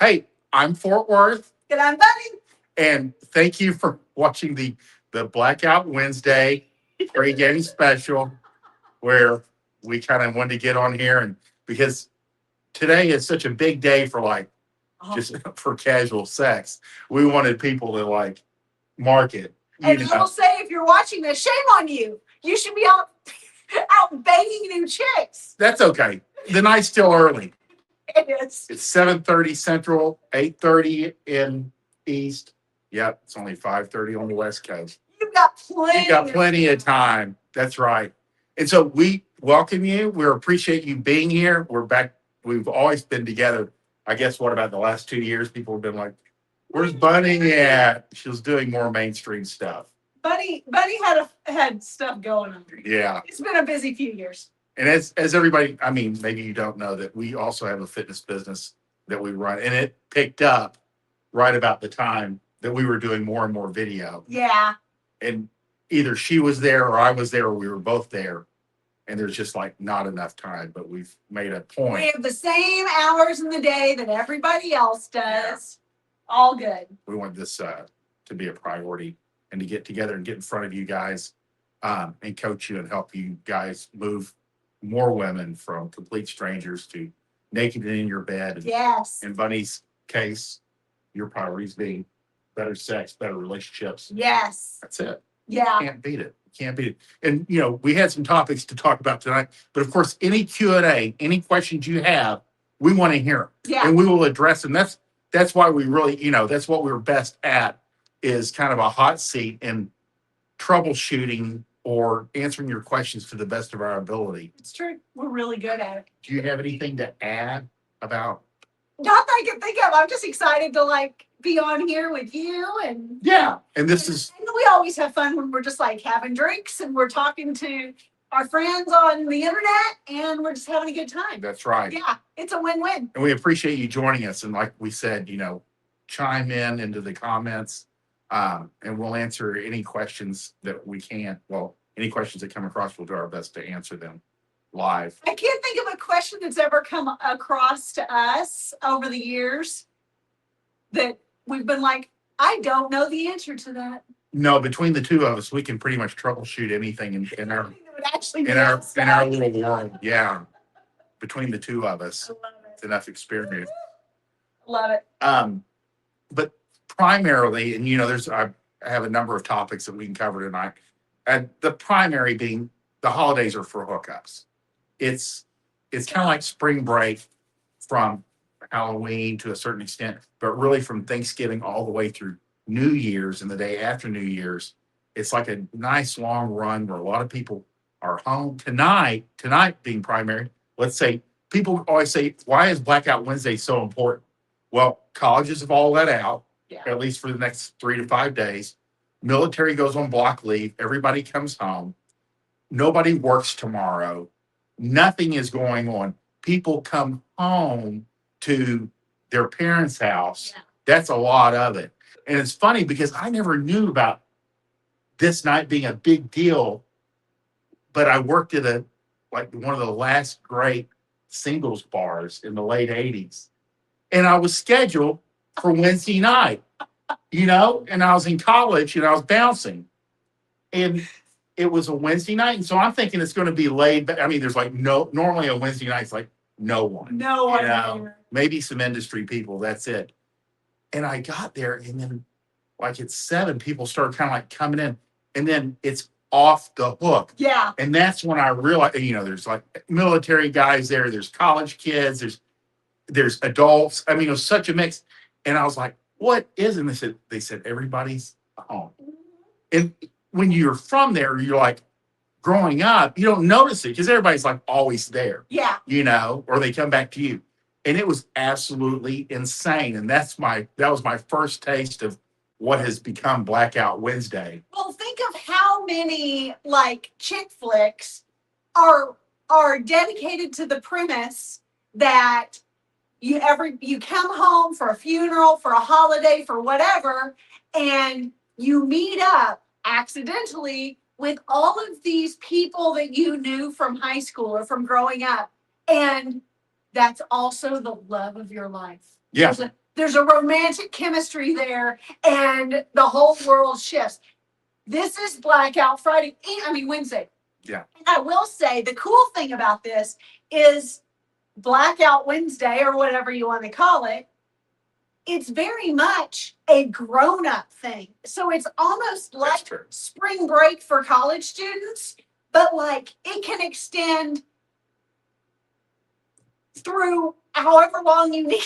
Hey, I'm Fort Worth, And I'm Bunny. and thank you for watching the Blackout Wednesday pre-game special, where we kind of wanted to get on here, and because today is such a big day for like just for casual sex, we wanted people to like mark it. And I will say, if you're watching this, shame on you. You should be out banging new chicks. That's okay. The night's still early. It is. It's 7:30 Central, 8:30 in East. Yep, it's only 5:30 on the West Coast. You've got plenty. You got plenty of time. That's right. And so we welcome you. We appreciate you being here. We're back. We've always been together. I guess what about the last 2 years? People have been like, "Where's Bunny at?" She was doing more mainstream stuff. Bunny had stuff going on. Yeah. It's been a busy few years. And as everybody, I mean, maybe you don't know that we also have a fitness business that we run, and it picked up right about the time that we were doing more and more video. Yeah. And either she was there or I was there or we were both there. And there's just like not enough time, but we've made a point. We have the same hours in the day that everybody else does. Yeah. All good. We want this to be a priority and to get together and get in front of you guys and coach you and help you guys move more women from complete strangers to naked and in your bed. And yes. In Bunny's case, your priorities being better sex, better relationships. Yes. That's it. Yeah. Can't beat it. Can't beat it. And you know, we had some topics to talk about tonight, but of course, any Q&A, any questions you have, we want to hear them. Yeah. And we will address them. That's why we really, you know, that's what we're best at, is kind of a hot seat and troubleshooting or answering your questions to the best of our ability. It's true. We're really good at it. Do you have anything to add about? Not that I can think of. I'm just excited to like be on here with you and yeah. And we always have fun when we're just like having drinks and we're talking to our friends on the internet and we're just having a good time. That's right. Yeah, it's a win-win. And we appreciate you joining us. And like we said, you know, chime in into the comments. And we'll answer any questions that we can. Well, any questions that come across, we'll do our best to answer them live. I can't think of a question that's ever come across to us over the years that we've been like, I don't know the answer to that. No, between the two of us, we can pretty much troubleshoot anything in our little world. Yeah, between the two of us, it's enough experience. Love it. But primarily, and you know, I have a number of topics that we can cover tonight. And the primary being the holidays are for hookups. It's kind of like spring break from Halloween to a certain extent, but really from Thanksgiving all the way through New Year's and the day after New Year's. It's like a nice long run where a lot of people are home. Tonight being primary, let's say, people always say, why is Blackout Wednesday so important? Well, colleges have all let out, at least for the next 3 to 5 days. Military goes on block leave. Everybody comes home. Nobody works tomorrow. Nothing is going on. People come home to their parents' house. Yeah. That's a lot of it. And it's funny because I never knew about this night being a big deal, but I worked at one of the last great singles bars in the late 80s. And I was scheduled for Wednesday night, you know, and I was in college and I was bouncing. And it was a Wednesday night. And so I'm thinking it's going to be laid back. I mean, there's like normally a Wednesday night's like no one. No one. You know, maybe some industry people. That's it. And I got there and then like at 7, people started kind of like coming in and then it's off the hook. Yeah. And that's when I realized, you know, there's like military guys there. There's college kids. There's adults. I mean, it was such a mix. And I was like, what is it? And they said, everybody's home. And when you're from there, you're like, growing up, you don't notice it because everybody's like always there. Yeah. You know, or they come back to you. And it was absolutely insane. And that was my first taste of what has become Blackout Wednesday. Well, think of how many like chick flicks are dedicated to the premise that you come home for a funeral, for a holiday, for whatever, and you meet up accidentally with all of these people that you knew from high school or from growing up. And that's also the love of your life. Yeah. there's a romantic chemistry there, and the whole world shifts. This is Blackout Friday, Wednesday. Yeah. And I will say the cool thing about this is Blackout Wednesday, or whatever you want to call it, it's very much a grown-up thing. So it's almost like spring break for college students, but like it can extend through however long you need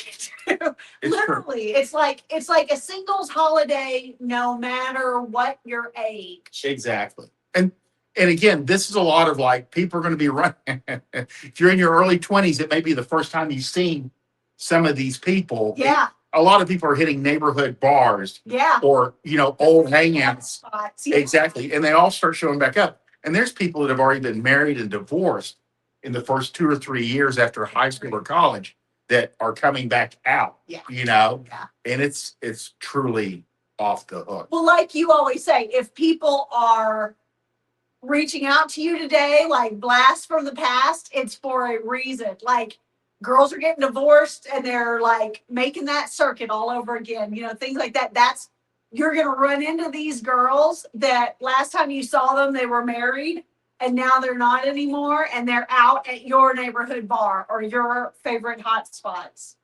to. Literally, it's like a singles holiday, no matter what your age. Exactly. And again, this is a lot of like people are going to be running. If you're in your early 20s, it may be the first time you've seen some of these people. Yeah. A lot of people are hitting neighborhood bars. Yeah. Or, old hangouts. Spots. Yeah. Exactly. And they all start showing back up. And there's people that have already been married and divorced in the first 2 or 3 years after high school or college that are coming back out. Yeah. Yeah. And it's truly off the hook. Well, like you always say, if people are reaching out to you today, like blasts from the past, it's for a reason. Like girls are getting divorced and they're like making that circuit all over again, things like that. You're going to run into these girls that last time you saw them, they were married and now they're not anymore. And they're out at your neighborhood bar or your favorite hot spots.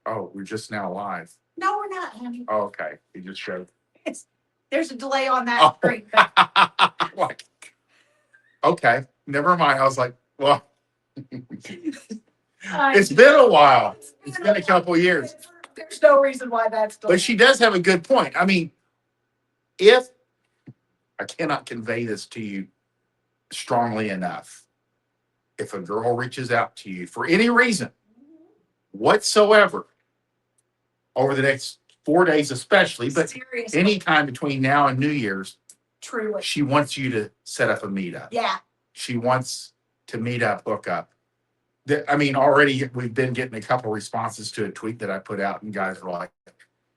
Oh, we're just now live. No, we're not, honey. Oh, okay. You just showed. There's a delay on that screen. Like, okay, never mind. I was like, well, it's been a while. It's been a couple years. There's no reason why that's delayed. But she does have a good point. I mean, if I cannot convey this to you strongly enough, if a girl reaches out to you for any reason whatsoever over the next 4 days, especially, but seriously, anytime between now and New Year's, truly, she wants you to set up a meetup. Yeah. She wants to meet up, hook up. Already we've been getting a couple responses to a tweet that I put out, and guys were like,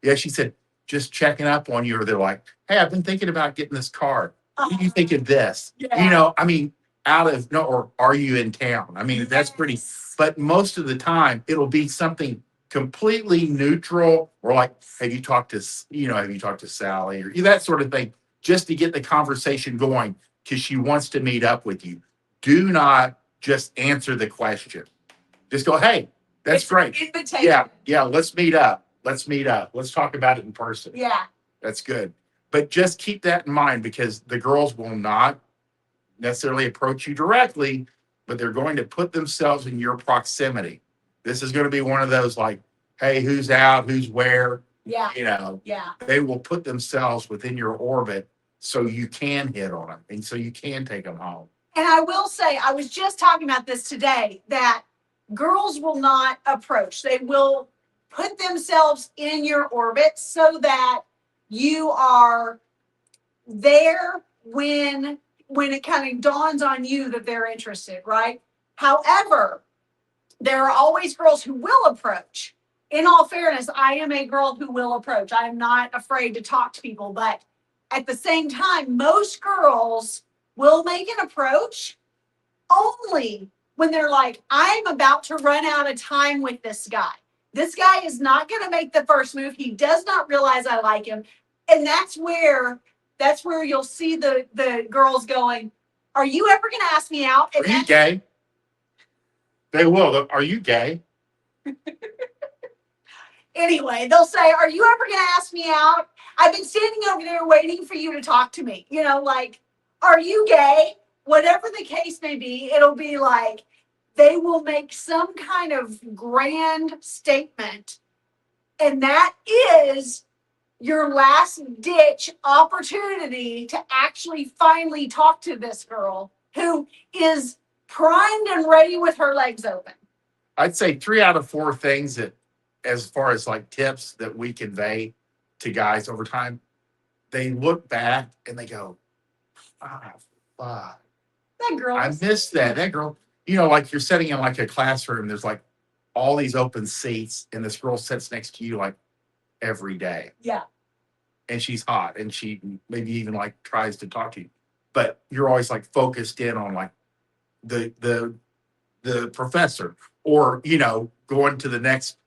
yeah, she said, just checking up on you. Or they're like, hey, I've been thinking about getting this car. What do you think of this? Yeah. Or are you in town? That's pretty, but most of the time it'll be something completely neutral, or like, have you talked to Sally, or that sort of thing, just to get the conversation going, because she wants to meet up with you. Do not just answer the question. Just go, hey, that's It's great. An invitation. Yeah, let's meet up. Let's talk about it in person. Yeah. That's good. But just keep that in mind, because the girls will not necessarily approach you directly, but they're going to put themselves in your proximity. This is going to be one of those like, hey, who's out, who's where? Yeah. Yeah. They will put themselves within your orbit so you can hit on them and so you can take them home. And I will say, I was just talking about this today, that girls will not approach. They will put themselves in your orbit so that you are there when it kind of dawns on you that they're interested, right? However, there are always girls who will approach. In all fairness, I am a girl who will approach. I am not afraid to talk to people, but at the same time, most girls will make an approach only when they're like, I'm about to run out of time with this guy. This guy is not going to make the first move. He does not realize I like him. And that's where you'll see the girls going, are you ever going to ask me out? And are you gay? They will. Are you gay? Anyway, they'll say, are you ever going to ask me out? I've been standing over there waiting for you to talk to me. Like, are you gay? Whatever the case may be, it'll be like, they will make some kind of grand statement. And that is your last ditch opportunity to actually finally talk to this girl who is primed and ready with her legs open. I'd say 3 out of 4 things that, as far as like tips that we convey to guys over time, they look back and they go, fuck. That girl. I missed that. That girl, like you're sitting in like a classroom, there's like all these open seats, and this girl sits next to you like every day. Yeah. And she's hot, and she maybe even like tries to talk to you, but you're always like focused in on like the professor, or going to the next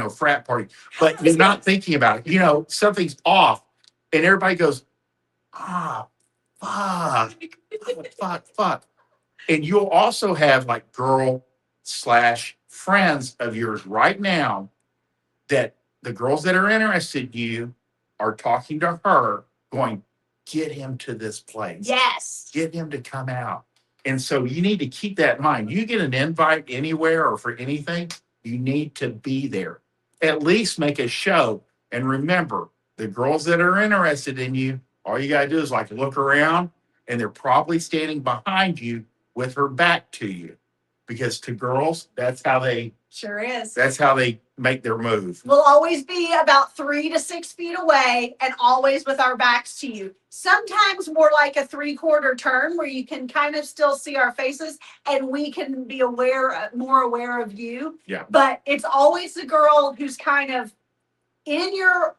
frat party, but you're not thinking about it. Something's off, and everybody goes, ah, fuck. And you'll also have like girl slash friends of yours right now that the girls that are interested in you are talking to her, going, get him to this place. Yes. Get him to come out. And so you need to keep that in mind. You get an invite anywhere or for anything, you need to be there. At least make a show. And remember, the girls that are interested in you, all you got to do is like look around, and they're probably standing behind you with her back to you. Because to girls, Sure is. that's how they make their move. We'll always be about 3 to 6 feet away and always with our backs to you. Sometimes more like a 3/4 turn where you can kind of still see our faces and we can be more aware of you. Yeah. But it's always the girl who's kind of in your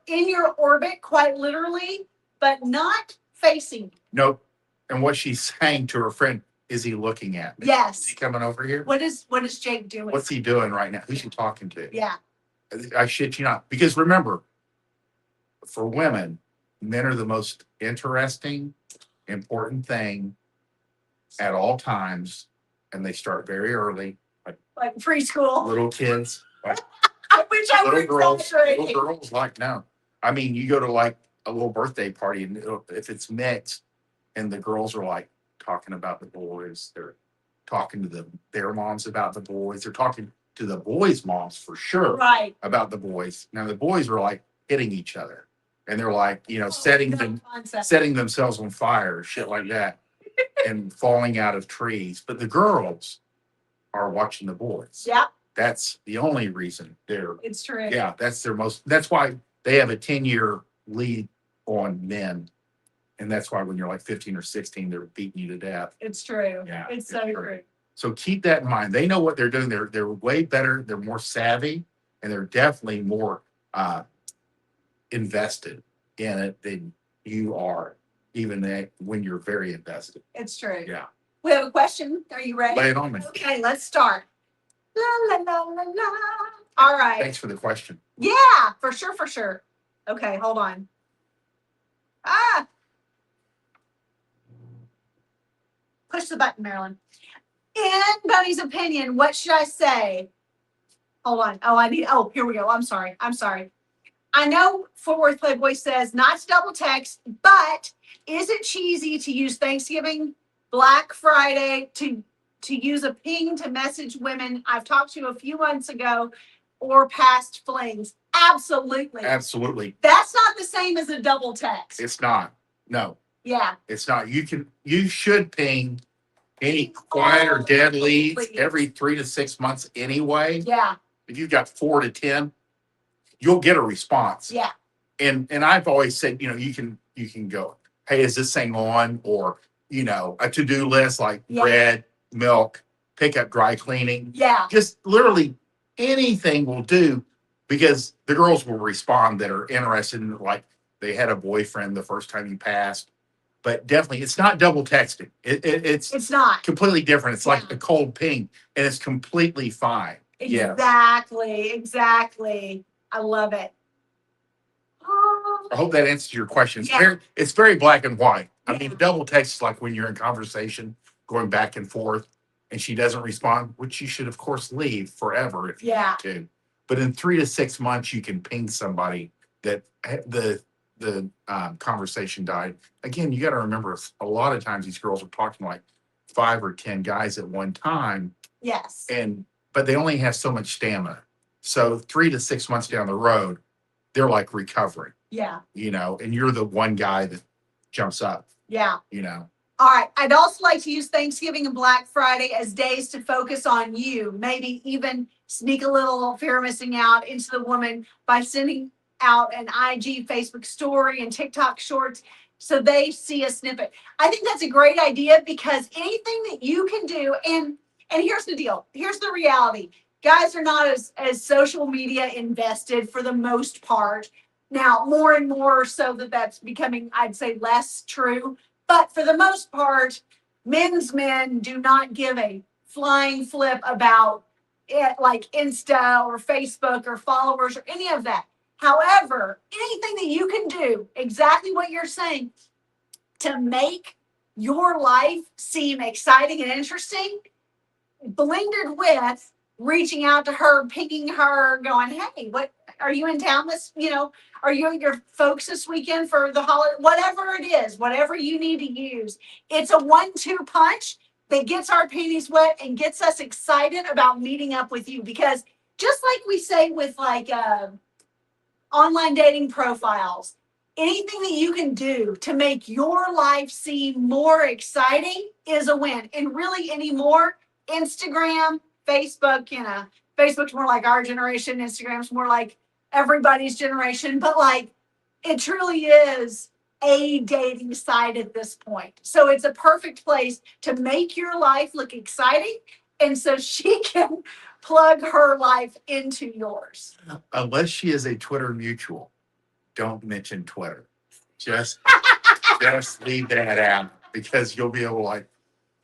orbit, quite literally, but not facing you. Nope. And what she's saying to her friend, is he looking at me? Yes. Is he coming over here? What is Jake doing? What's he doing right now? Who's he talking to? Yeah. I shit you not. Because remember, for women, men are the most interesting, important thing at all times. And they start very early. Like preschool. Little kids. Like I wish I were little exaggerating. girls like, no. I mean, you go to like a little birthday party, and if it's mixed and the girls are like talking about the boys, they're talking to their moms about the boys, they're talking to the boys' moms for sure Right. about the boys. Now the boys are like hitting each other, and they're like, setting themselves on fire, shit like that, and falling out of trees. But the girls are watching the boys. Yeah. That's the only reason they're. It's true. Yeah, that's why they have a 10-year lead on men. And that's why when you're like 15 or 16, they're beating you to death. It's true. Yeah, It's so true. So keep that in mind. They know what they're doing. They're way better. They're more savvy, and they're definitely more invested in it than you are, even when you're very invested. It's true. Yeah. We have a question. Are you ready? Lay it on me. Okay, let's start. La la la la la. All right. Thanks for the question. Yeah, for sure. Okay, hold on. Push the button, Marilyn. In Bunny's opinion, what should I say? Hold on. Here we go. I'm sorry. I know Fort Worth Playboy says not to double text, but is it cheesy to use Thanksgiving, Black Friday to use a ping to message women I've talked to a few months ago or past flings? Absolutely. Absolutely. That's not the same as a double text. It's not. No. Yeah. It's not. You should ping any quiet or dead leads every 3 to 6 months anyway. Yeah. If you've got 4 to 10, you'll get a response. Yeah. And I've always said, you can go, hey, is this thing on? Or, a to-do list like bread, milk, pick up dry cleaning. Yeah. Just literally anything will do, because the girls will respond that are interested in, like, they had a boyfriend the first time you passed. But definitely, it's not double texting. It's not completely different. It's like a cold ping, and it's completely fine. Exactly. I love it. I hope that answers your question. Yeah. It's very black and white. I mean, double text is like when you're in conversation, going back and forth, and she doesn't respond, which you should, of course, leave forever if you need to. But in 3 to 6 months, you can ping somebody that the conversation died. Again, you got to remember, a lot of times these girls are talking to like 5 or 10 guys at one time. Yes. But they only have so much stamina. So 3 to 6 months down the road, they're like recovering. Yeah. And you're the one guy that jumps up. Yeah. All right. I'd also like to use Thanksgiving and Black Friday as days to focus on you. Maybe even sneak a little fear of missing out into the woman by sending out an IG, Facebook story, and TikTok shorts so they see a snippet. I think that's a great idea, because anything that you can do, and here's the deal. Here's the reality. Guys are not as social media invested for the most part. Now, more and more so that's becoming, I'd say, less true. But for the most part, men's men do not give a flying flip about like Insta or Facebook or followers or any of that. However, anything that you can do, exactly what you're saying, to make your life seem exciting and interesting, blended with reaching out to her, pinging her, going, "Hey, what are you in town this? Are you at your folks this weekend for the holiday?" Whatever it is, whatever you need to use, it's a 1-2 punch that gets our panties wet and gets us excited about meeting up with you. Because just like we say with like online dating profiles, anything that you can do to make your life seem more exciting is a win. And really anymore, Instagram, Facebook, Facebook's more like our generation, Instagram's more like everybody's generation, but like it truly is a dating site at this point. So it's a perfect place to make your life look exciting. And so she can plug her life into yours. Unless she is a Twitter mutual, don't mention Twitter. Just leave that out, because you'll be able to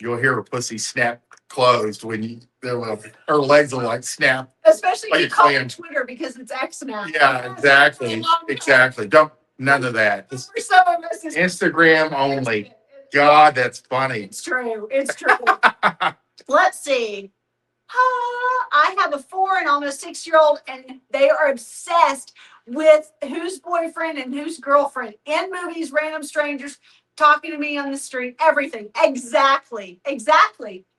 you'll hear her pussy snap closed when her legs will snap. Especially Like you a call clam. it Twitter because it's X now. Yeah, exactly. None of that. Just For some of us, it's Instagram only. God, that's funny. It's true. It's true. Let's see. I have a 4 and almost 6-year-old, and they are obsessed with who's boyfriend and who's girlfriend in movies, random strangers talking to me on the street, everything. Exactly.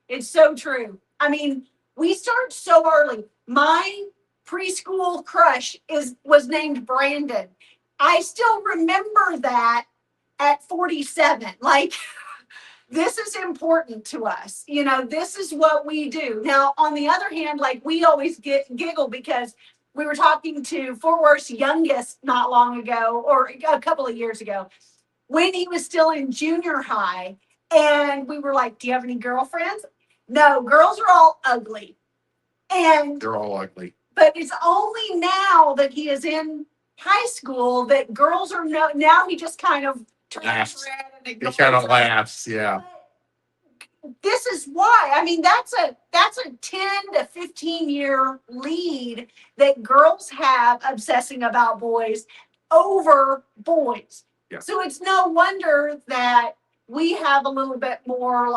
It's so true. I mean, we start so early. My preschool crush was named Brandon. I still remember that at 47. This is important to us. This is what we do. Now, on the other hand, we always giggle because we were talking to Fort Worth's youngest not long ago, or a couple of years ago, when he was still in junior high. And we were like, "Do you have any girlfriends?" No, girls are all ugly. And they're all ugly. But it's only now that he is in high school that girls are now he just kind of Laughs. red and He ignores kind of them. laughs, yeah. This is why. I mean, that's a 10 to 15-year lead that girls have obsessing about boys over boys. Yeah. So it's no wonder that we have a little bit more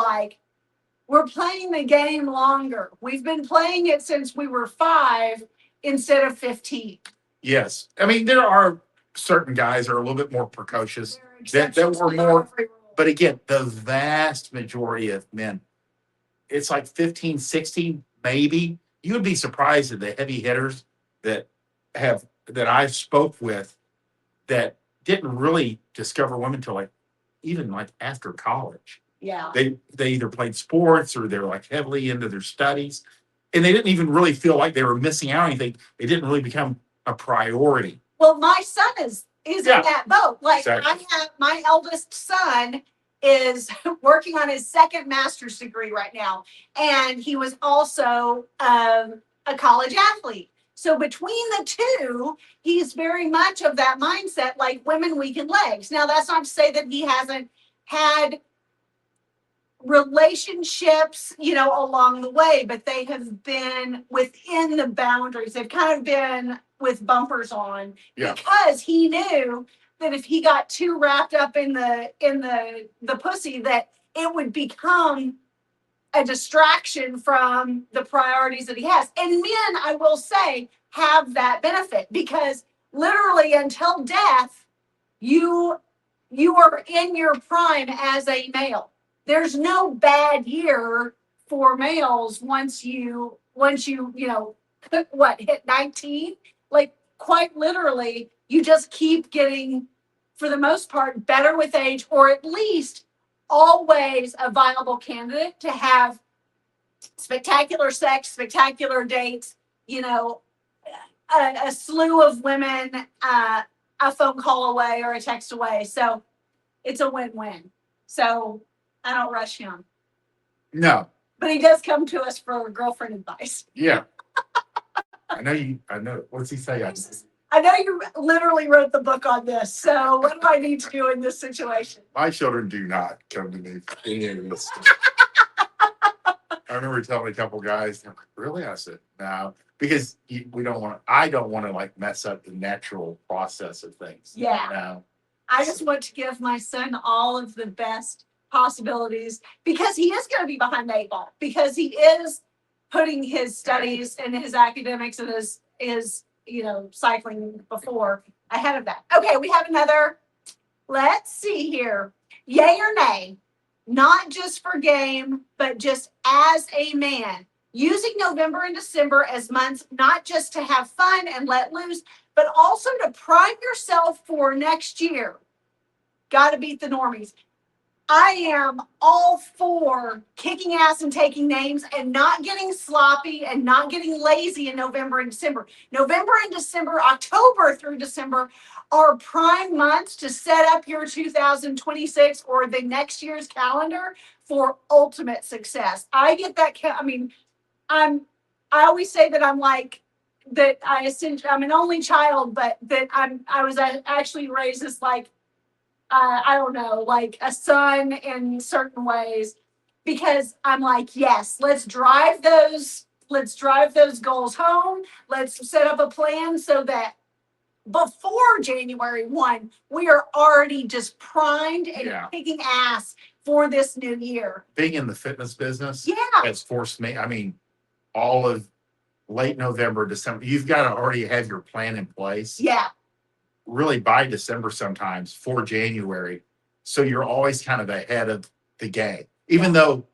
we're playing the game longer. We've been playing it since we were 5 instead of 15. Yes. I mean, there are certain guys that are a little bit more precocious. That were more, but again, the vast majority of men, it's 15, 16, maybe. You would be surprised at the heavy hitters that I spoke with that didn't really discover women till even after college. Yeah. They either played sports or they're heavily into their studies, and they didn't even really feel like they were missing out on anything. It didn't really become a priority. Well, my son is in that boat. Exactly. I have my eldest son is working on his 2nd master's degree right now, and he was also a college athlete. So between the two, he's very much of that mindset, women, weaken legs. Now, that's not to say that he hasn't had relationships, along the way, but they have been within the boundaries. They've kind of been with bumpers on, because he knew that if he got too wrapped up in the pussy, that it would become a distraction from the priorities that he has. And men, I will say, have that benefit, because literally until death, you are in your prime as a male. There's no bad year for males once you hit 19. Quite literally, you just keep getting, for the most part, better with age, or at least always a viable candidate to have spectacular sex, spectacular dates, a slew of women, a phone call away or a text away. So it's a win-win. So I don't rush him. No. But he does come to us for girlfriend advice. Yeah. I know. What's he say? I know you literally wrote the book on this. So what do I need to do in this situation? My children do not come to me for any of this. I remember telling a couple guys, they're like, really? I said, no, because I don't want to like mess up the natural process of things. Yeah. No. I just want to give my son all of the best possibilities because he is going to be behind the eight ball because he is putting his studies and his academics and his cycling before ahead of that. Okay, we have another. Let's see here. Yay or nay? Not just for game, but just as a man. Using November and December as months, not just to have fun and let loose, but also to prime yourself for next year. Got to beat the normies. I am all for kicking ass and taking names and not getting sloppy and not getting lazy in November and December. November and December, October through December are prime months to set up your 2026 or the next year's calendar for ultimate success. I get that. I always say that I'm like, that I'm an only child, but that I was actually raised as like, I don't know, like a son in certain ways, because I'm like, yes, let's drive those goals home. Let's set up a plan so that before January 1, we are already just primed and kicking ass for this new year. Being in the fitness business Yeah. has forced me, all of late November, December, you've got to already have your plan in place. Yeah. Really by December sometimes for January. So you're always kind of ahead of the game. Even though,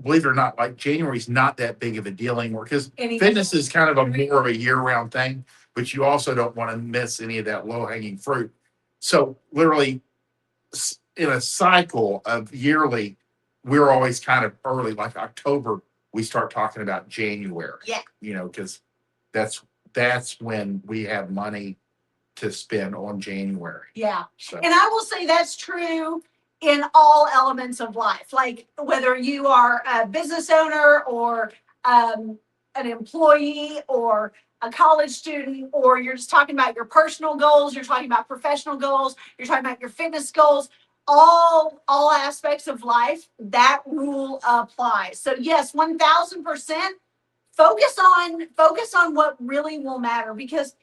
believe it or not, like January's not that big of a deal anymore because fitness is kind of more of a year-round thing, but you also don't want to miss any of that low-hanging fruit. So literally in a cycle of yearly, we're always kind of early, like October, we start talking about January. Yeah. Because that's when we have money to spend on January. Yeah. So. And I will say that's true in all elements of life. Like whether you are a business owner or an employee or a college student, or you're just talking about your personal goals, you're talking about professional goals, you're talking about your fitness goals, all aspects of life, that rule applies. So yes, 1000% focus on what really will matter, because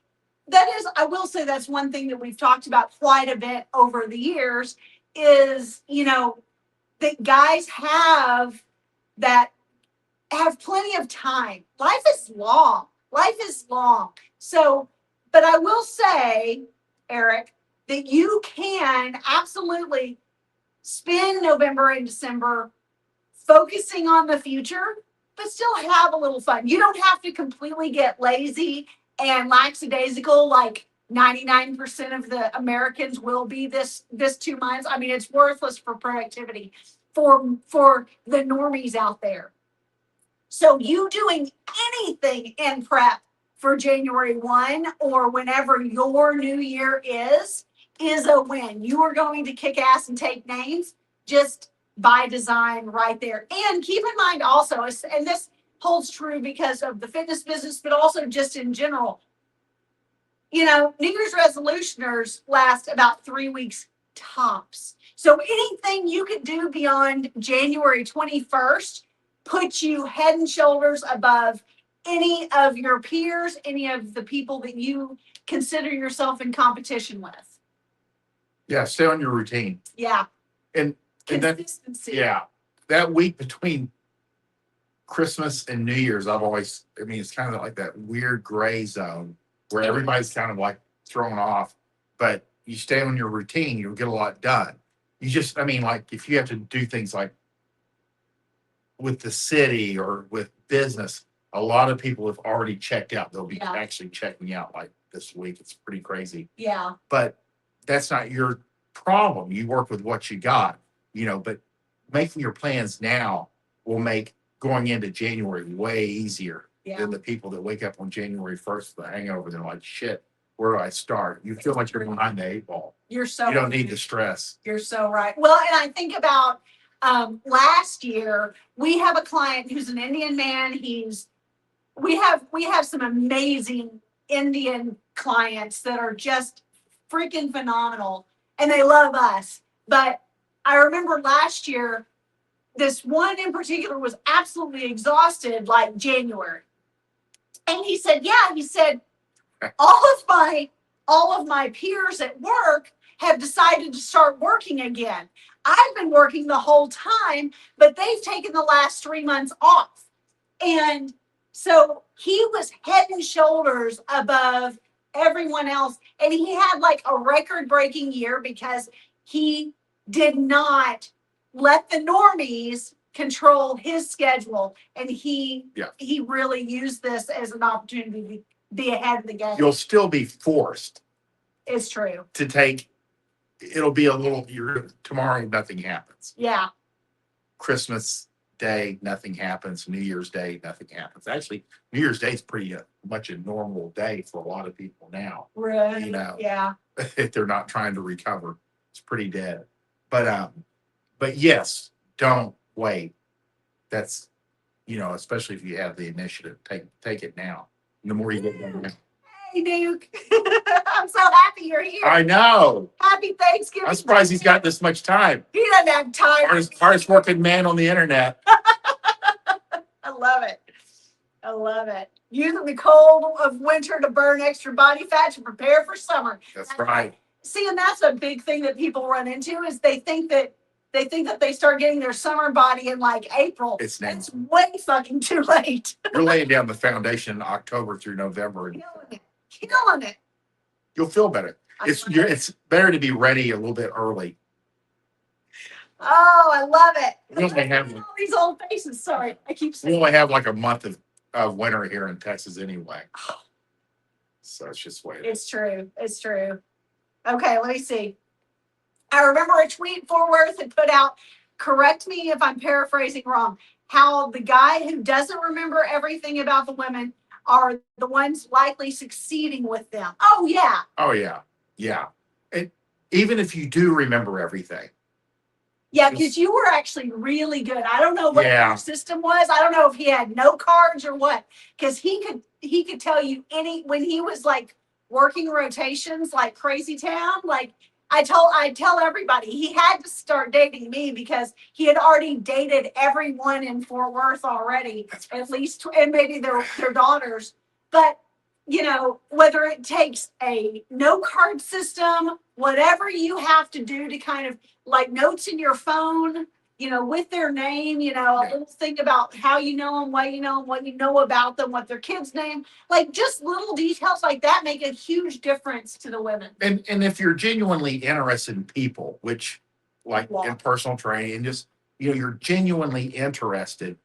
that is, I will say that's one thing that we've talked about quite a bit over the years is, that guys have plenty of time. Life is long. So, but I will say, Eric, that you can absolutely spend November and December focusing on the future, but still have a little fun. You don't have to completely get lazy and lackadaisical like 99% of the Americans will be this 2 months. It's worthless for productivity for the normies out there. So you doing anything in prep for January 1 or whenever your new year is a win. You are going to kick ass and take names just by design right there. And keep in mind also, and this holds true because of the fitness business, but also just in general, New Year's resolutioners last about 3 weeks tops. So anything you could do beyond January 21st puts you head and shoulders above any of your peers, any of the people that you consider yourself in competition with. Yeah, stay on your routine. Yeah. And consistency. That week between Christmas and New Year's, it's kind of like that weird gray zone where everybody's kind of like thrown off, but you stay on your routine, you'll get a lot done. You just, like if you have to do things like with the city or with business, a lot of people have already checked out. They'll be actually checking out like this week. It's pretty crazy. Yeah. But that's not your problem. You work with what you got, but making your plans now will make going into January way easier than the people that wake up on January 1st with the hangover. They're like, shit, where do I start? You feel like you're behind the eight ball. You don't need the stress. You're so right. Well, and I think about last year, we have a client who's an Indian man. We have some amazing Indian clients that are just freaking phenomenal and they love us. But I remember last year this one in particular was absolutely exhausted like January. And he said, yeah, he said, all of my peers at work have decided to start working again. I've been working the whole time, but they've taken the last 3 months off. And so he was head and shoulders above everyone else. And he had like a record breaking year because he did not let the normies control his schedule. And he really used this as an opportunity to be ahead of the game. You'll still be forced It's true. to take, it'll be a little, tomorrow nothing happens. Yeah. Christmas Day, nothing happens. New Year's Day, nothing happens. Actually, New Year's Day is pretty much a normal day for a lot of people now. Right. You know, Yeah. if they're not trying to recover, it's pretty dead. But yes, don't wait. That's, especially if you have the initiative, take it now. And the more you get done. Hey, Duke. I'm so happy you're here. I know. Happy Thanksgiving. I'm surprised he's got this much time. He doesn't have time. Hardest working man on the internet. I love it. I love it. Using the cold of winter to burn extra body fat to prepare for summer. That's right. See, and that's a big thing that people run into is they think that they start getting their summer body in like April. It's way fucking too late. You're laying down the foundation in October through November. Killing it. You'll feel better. It's better to be ready a little bit early. Oh, I love it. We only have all these old faces. Sorry, I keep saying. We only have like a month of winter here in Texas anyway. So it's just way. It's true. It's true. Okay, let me see. I remember a tweet Fort Worth had put out, correct me if I'm paraphrasing wrong, how the guy who doesn't remember everything about the women are the ones likely succeeding with them. Oh, yeah. Oh, yeah. Yeah. Even if you do remember everything. Yeah, because you were actually really good. I don't know what your system was. I don't know if he had no cards or what, because he could tell you when he was like working rotations like crazy town, like I tell everybody he had to start dating me because he had already dated everyone in Fort Worth already, at least, and maybe their daughters. But whether it takes a no card system, whatever you have to do to kind of like notes in your phone, with their name, a little thing about how you know them, why you know them, what you know about them, what their kid's name, like just little details like that make a huge difference to the women. And if you're genuinely interested in people, which like in personal training and just, you're genuinely interested,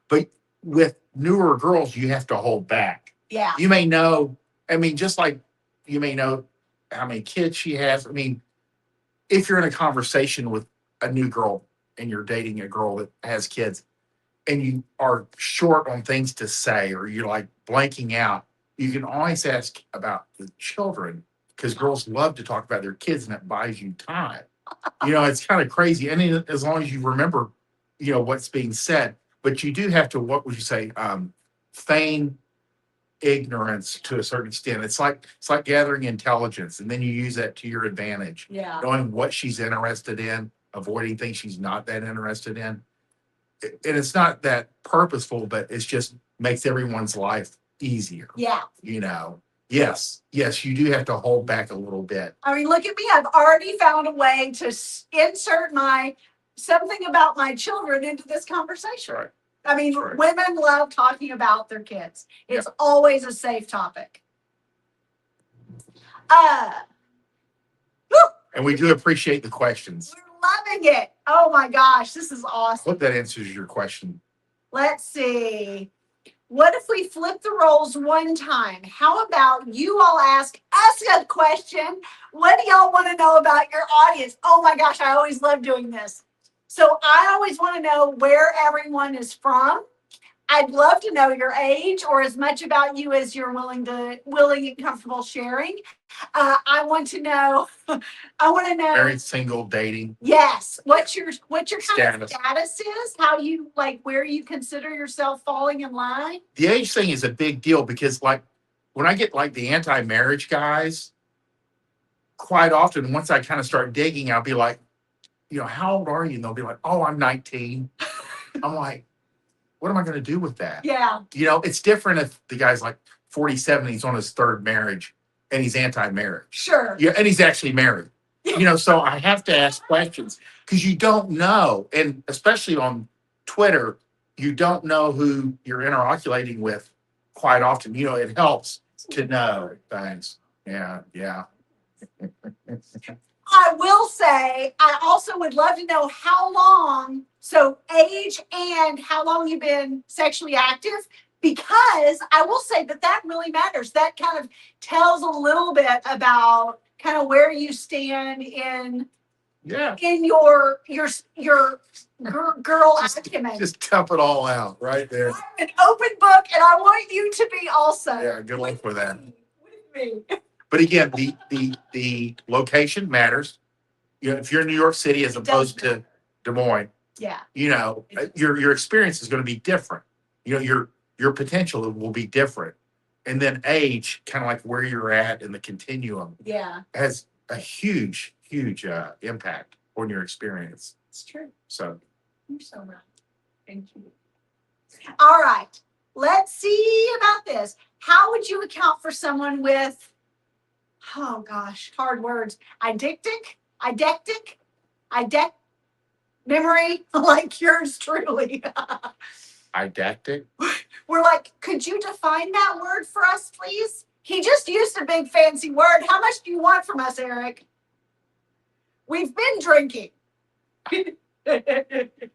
but with newer girls, you have to hold back. Yeah. You may know, just like you may know how many kids she has. If you're in a conversation with a new girl and you're dating a girl that has kids and you are short on things to say or you're like blanking out, you can always ask about the children because girls love to talk about their kids and that buys you time. It's kind of crazy. And as long as you remember, what's being said, but you do have to, what would you say, feign ignorance to a certain extent. It's like gathering intelligence, and then you use that to your advantage. Yeah. Knowing what she's interested in, avoiding things she's not that interested in. And it's not that purposeful, but it's just makes everyone's life easier. Yeah. Yes, you do have to hold back a little bit. Look at me. I've already found a way to insert something about my children into this conversation. Right. Women love talking about their kids. It's always a safe topic. And we do appreciate the questions. We're loving it. Oh my gosh, this is awesome. I hope that answers your question. Let's see. What if we flip the roles one time? How about you all ask us a question? What do y'all want to know about your audience? Oh my gosh, I always love doing this. So I always want to know where everyone is from. I'd love to know your age or as much about you as you're willing and comfortable sharing. I want to know. Married, single, dating. Yes. What's your kind of Status. status is? How you where you consider yourself falling in line? The age thing is a big deal because when I get the anti-marriage guys, quite often once I kind of start digging, I'll be like, how old are you? And they'll be like, oh, I'm 19. I'm like, what am I going to do with that? Yeah. You know, it's different if the guy's like 47, he's on his third marriage and he's anti-marriage. Sure. Yeah, and he's actually married. You know, so I have to ask questions because you don't know. And especially on Twitter, you don't know who you're interoculating with quite often. You know, it helps to know things. Yeah, yeah. I will say, I also would love to know how long, so age and how long you've been sexually active, because I will say that that really matters. That kind of tells a little bit about kind of where you stand Yeah. in your girl acumen. Just tough it all out right there. I'm an open book, and I want you to be also. Yeah, good luck with that. With me. But again, the location matters. You know, if you're in New York City as opposed to Des Moines, Yeah. you know, your experience is going to be different. You know, your potential will be different. And then age, kind of like where you're at in the continuum, Yeah. has a huge impact on your experience. It's true. So You're so right. Thank you. All right. Let's see about this. How would you account for someone with, oh gosh, hard words, eidectic, memory like yours truly? didactic. We're like, could you define that word for us, please? He just used a big fancy word. How much do you want from us, Eric? We've been drinking.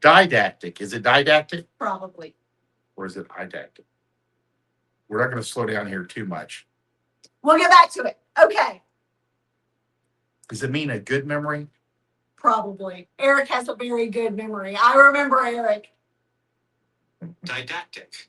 Didactic. Is it didactic Probably. or is it didactic? We're not going to slow down here too much. We'll get back to it. Okay. Does it mean a good memory? Probably. Eric has a very good memory. I remember Eric. Didactic.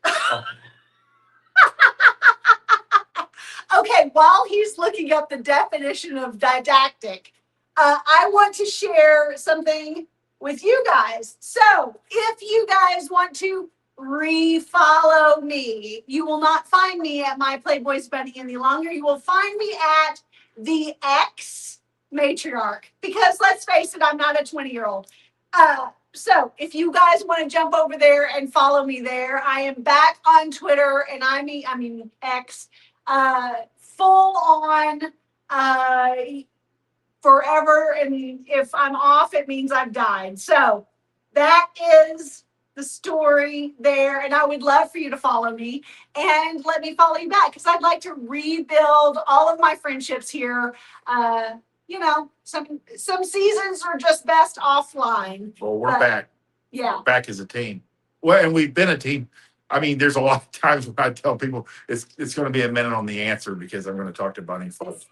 Okay, while he's looking up the definition of didactic, I want to share something with you guys. So, if you guys want to re-follow me, you will not find me at my Playboy's Bunny any longer. You will find me at the X matriarch, because let's face it, I'm not a 20-year-old. So if you guys want to jump over there and follow me there, I am back on Twitter, and I mean X, full on forever. And if I'm off, it means I've died. So that is the story there, and I would love for you to follow me and let me follow you back, because I'd like to rebuild all of my friendships here. You know, some seasons are just best offline. Well, we're But, back. Yeah. We're back as a team. Well, and we've been a team. I mean, there's a lot of times when I tell people it's going to be a minute on the answer because I'm going to talk to Bunny folks.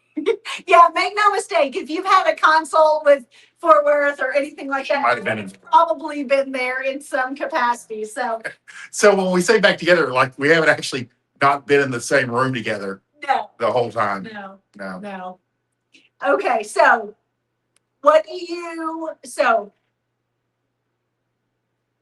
Yeah, make no mistake. If you've had a consult with Fort Worth or anything like that, Might have been. you've probably been there in some capacity. So when we say back together, like we haven't actually not been in the same room together no, the whole time. no, No. no. Okay, so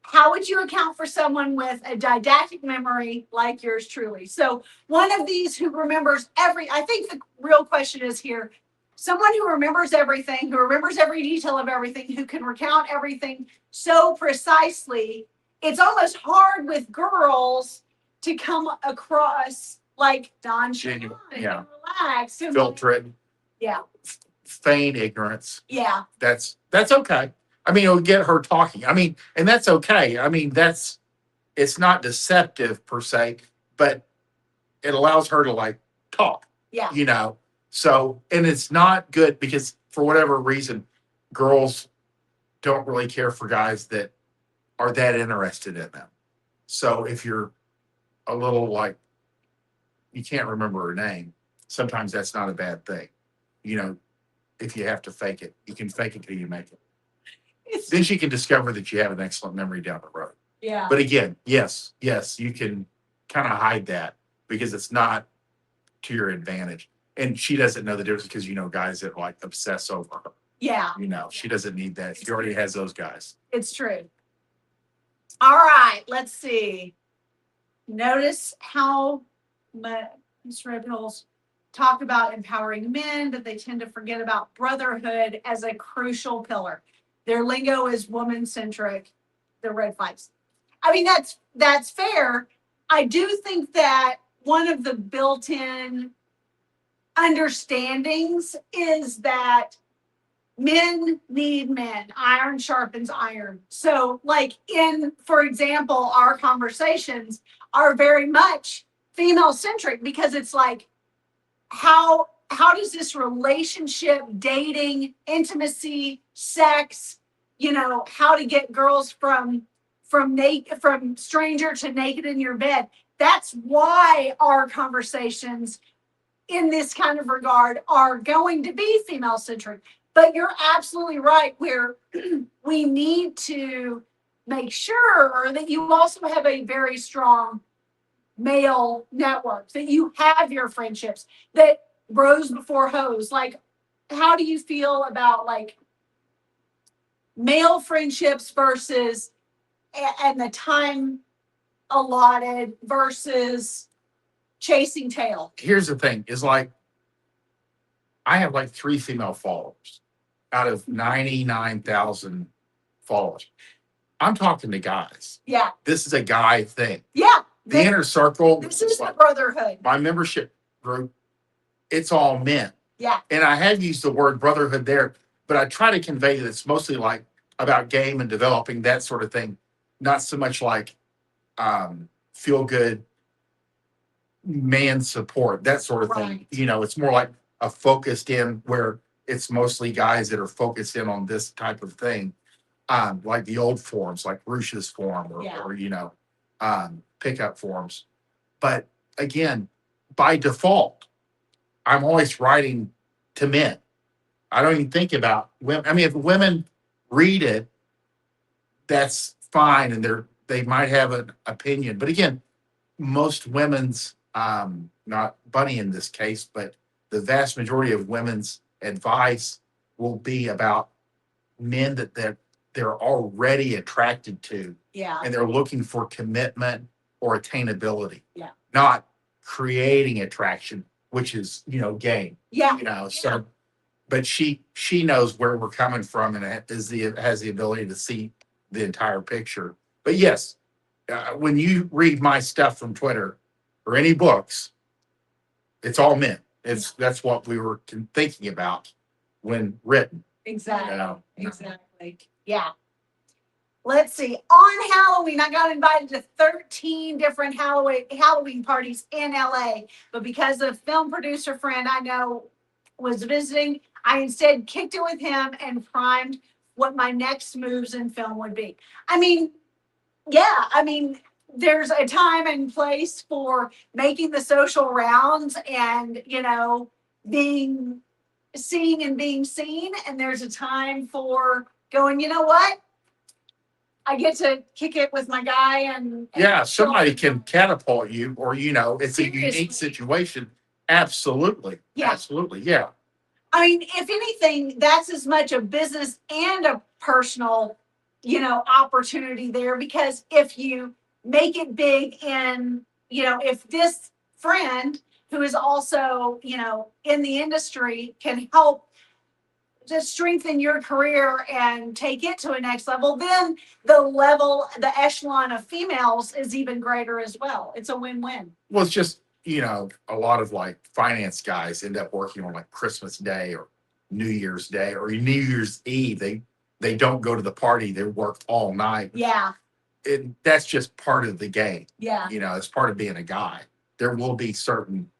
how would you account for someone with a didactic memory like yours truly? So one of these who remembers I think the real question is here, someone who remembers everything, who remembers every detail of everything, who can recount everything so precisely. It's almost hard with girls to come across like Genuine, and yeah. relaxed. And Filter it. Yeah. Feign ignorance. Yeah. That's okay. I mean, it'll get her talking. I mean, and that's okay. I mean, it's not deceptive per se, but it allows her to like talk. Yeah. You know, so, and it's not good because for whatever reason, girls don't really care for guys that are that interested in them. So if you're a little like, you can't remember her name, sometimes that's not a bad thing. You know, if you have to fake it, you can fake it till you make it. Then she can discover that you have an excellent memory down the road. Yeah. But again, yes, you can kind of hide that because it's not to your advantage. And she doesn't know the difference because, you know, guys that like obsess over her. Yeah. You know, she doesn't need that. She already has those guys. It's true. All right, let's see. Notice how Mr. Red-Pills talk about empowering men, but they tend to forget about brotherhood as a crucial pillar. Their lingo is woman-centric, the red flags. I mean, that's fair. I do think that one of the built-in understandings is that men need men. Iron sharpens iron. So, like for example, our conversations are very much female centric because it's like, how does this relationship, dating, intimacy, sex, how to get girls from stranger to naked in your bed. That's why our conversations in this kind of regard are going to be female centric. But you're absolutely right, where we need to make sure that you also have a very strong male network, that you have your friendships, that bros before hoes. Like, how do you feel about like male friendships versus and the time allotted versus chasing tail? Here's the thing: is like I have like 3 female followers out of 99,000 followers. I'm talking to guys. Yeah. This is a guy thing. Yeah. The inner circle. This is the brotherhood. My membership group, it's all men. Yeah. And I have used the word brotherhood there, but I try to convey that it's mostly like about game and developing that sort of thing, not so much like feel good man support, that sort of thing. Right. It's more like a focused in where it's mostly guys that are focused in on this type of thing. Like the old forums, like Rush's forum or pickup forums. But again, by default, I'm always writing to men. I don't even think about women. I mean, if women read it, that's fine, and they might have an opinion. But again, most women's, not Bunny in this case, but the vast majority of women's advice will be about men that they're already attracted to. Yeah. And they're looking for commitment or attainability. Yeah. Not creating attraction, which is, game. Yeah. So, but she knows where we're coming from and has the ability to see the entire picture. But yes, when you read my stuff from Twitter or any books, it's all men. That's what we were thinking about when written. Exactly. Exactly. Yeah. Let's see. On Halloween, I got invited to 13 different Halloween parties in LA. But because a film producer friend I know was visiting, I instead kicked it with him and primed what my next moves in film would be. I mean, there's a time and place for making the social rounds and, being seen and being seen. And there's a time for going, you know what? I get to kick it with my guy and somebody can catapult you or, it's Seriously. A unique situation. Absolutely. Yeah. Absolutely. Yeah. I mean, if anything, that's as much a business and a personal, opportunity there, because if you make it big in, if this friend who is also, in the industry can help to strengthen your career and take it to a next level, then the echelon of females is even greater as well. It's a win-win. Well, it's just, a lot of like finance guys end up working on like Christmas Day or New Year's Day or New Year's Eve. They don't go to the party. They work all night. Yeah. That's just part of the game. Yeah. It's part of being a guy. There will be certain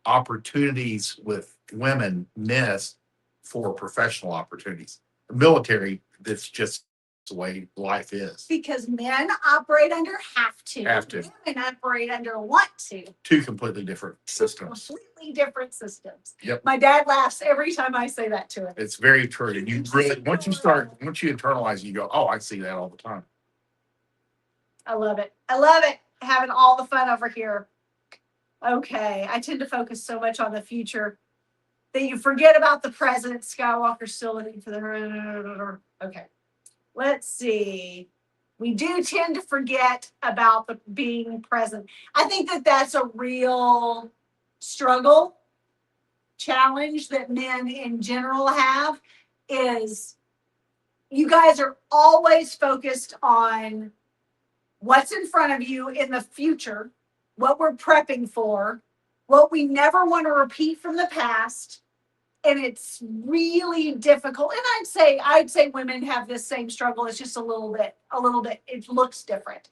opportunities with women missed for professional opportunities. The military, that's just the way life is. Because men operate under have to. Women operate under want to. 2 completely different systems. Completely different systems. Yep. My dad laughs every time I say that to him. It's very true. And you really, once you internalize, you go, oh, I see that all the time. I love it. Having all the fun over here. Okay. I tend to focus so much on the future that you forget about the present. Skywalker's still living for the... Okay. Let's see. We do tend to forget about the being present. I think that that's a real struggle, challenge that men in general have, is you guys are always focused on what's in front of you in the future, what we're prepping for, what we never want to repeat from the past. And it's really difficult. And I'd say women have this same struggle. It's just a little bit, it looks different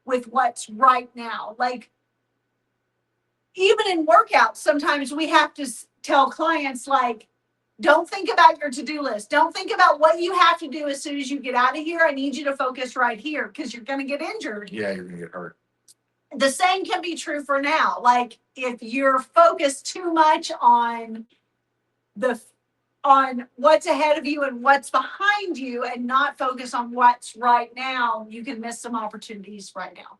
with what's right now. Like, even in workouts, sometimes we have to tell clients, like, don't think about your to-do list. Don't think about what you have to do as soon as you get out of here. I need you to focus right here because you're going to get injured. Yeah, you're gonna get hurt. The same can be true for now. Like, if you're focused too much on what's ahead of you and what's behind you and not focus on what's right now, you can miss some opportunities right now,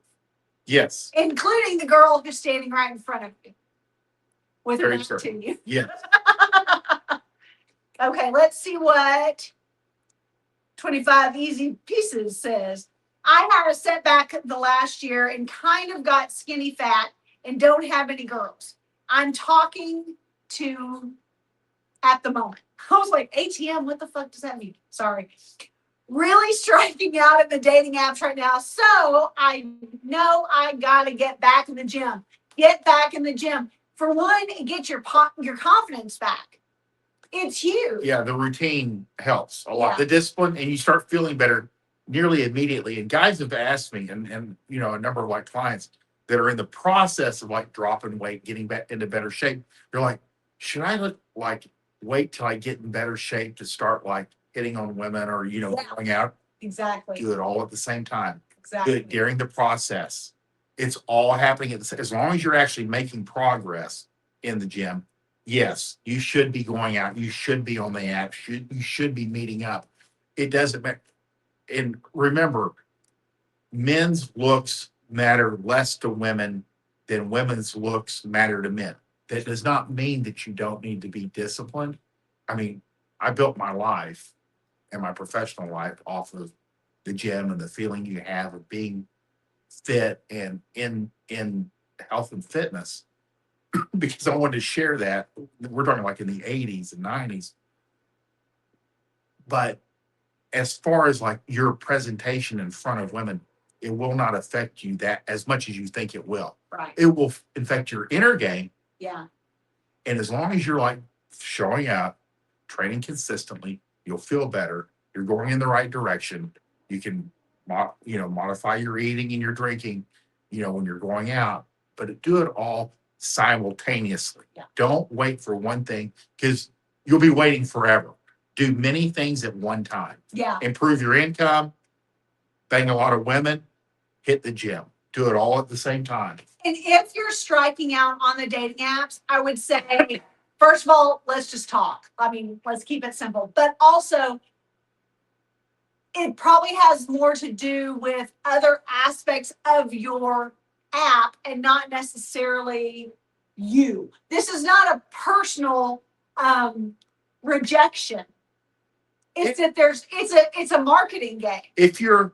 Yes. including the girl who's standing right in front of you with her Very back true. to you. Yes. Okay, let's see what 25 Easy Pieces says. I had a setback the last year and kind of got skinny fat and don't have any girls. I'm talking to at the moment. I was like, ATM, what the fuck does that mean? Sorry. Really striking out at the dating apps right now. So I know I gotta get back in the gym. Get back in the gym. For one, get your confidence back. It's huge. Yeah, the routine helps a lot. Yeah. The discipline, and you start feeling better nearly immediately. And guys have asked me, and you know, a number of like clients that are in the process of like dropping weight, getting back into better shape. They're like, should I look like wait till I get in better shape to start like hitting on women or Yeah. going out? Exactly. Do it all at the same time. Do Exactly. it during the process. It's all happening at the same. As long as you're actually making progress in the gym, yes, you should be going out. You should be on the app. You should be meeting up. It doesn't matter. And remember, men's looks matter less to women than women's looks matter to men. That does not mean that you don't need to be disciplined. I mean, I built my life and my professional life off of the gym and the feeling you have of being fit and in health and fitness because I wanted to share that. We're talking like in the 80s and 90s. But as far as like your presentation in front of women, it will not affect you that as much as you think it will. Right. It will affect your inner game. Yeah. And as long as you're like showing up, training consistently, you'll feel better. You're going in the right direction. You can, modify your eating and your drinking, when you're going out, but do it all simultaneously. Yeah. Don't wait for one thing because you'll be waiting forever. Do many things at one time. Yeah. Improve your income, bang a lot of women, hit the gym. Do it all at the same time. And if you're striking out on the dating apps, I would say, first of all, let's just talk. I mean, let's keep it simple. But also, it probably has more to do with other aspects of your app and not necessarily you. This is not a personal rejection. It's that it's a marketing game. If you're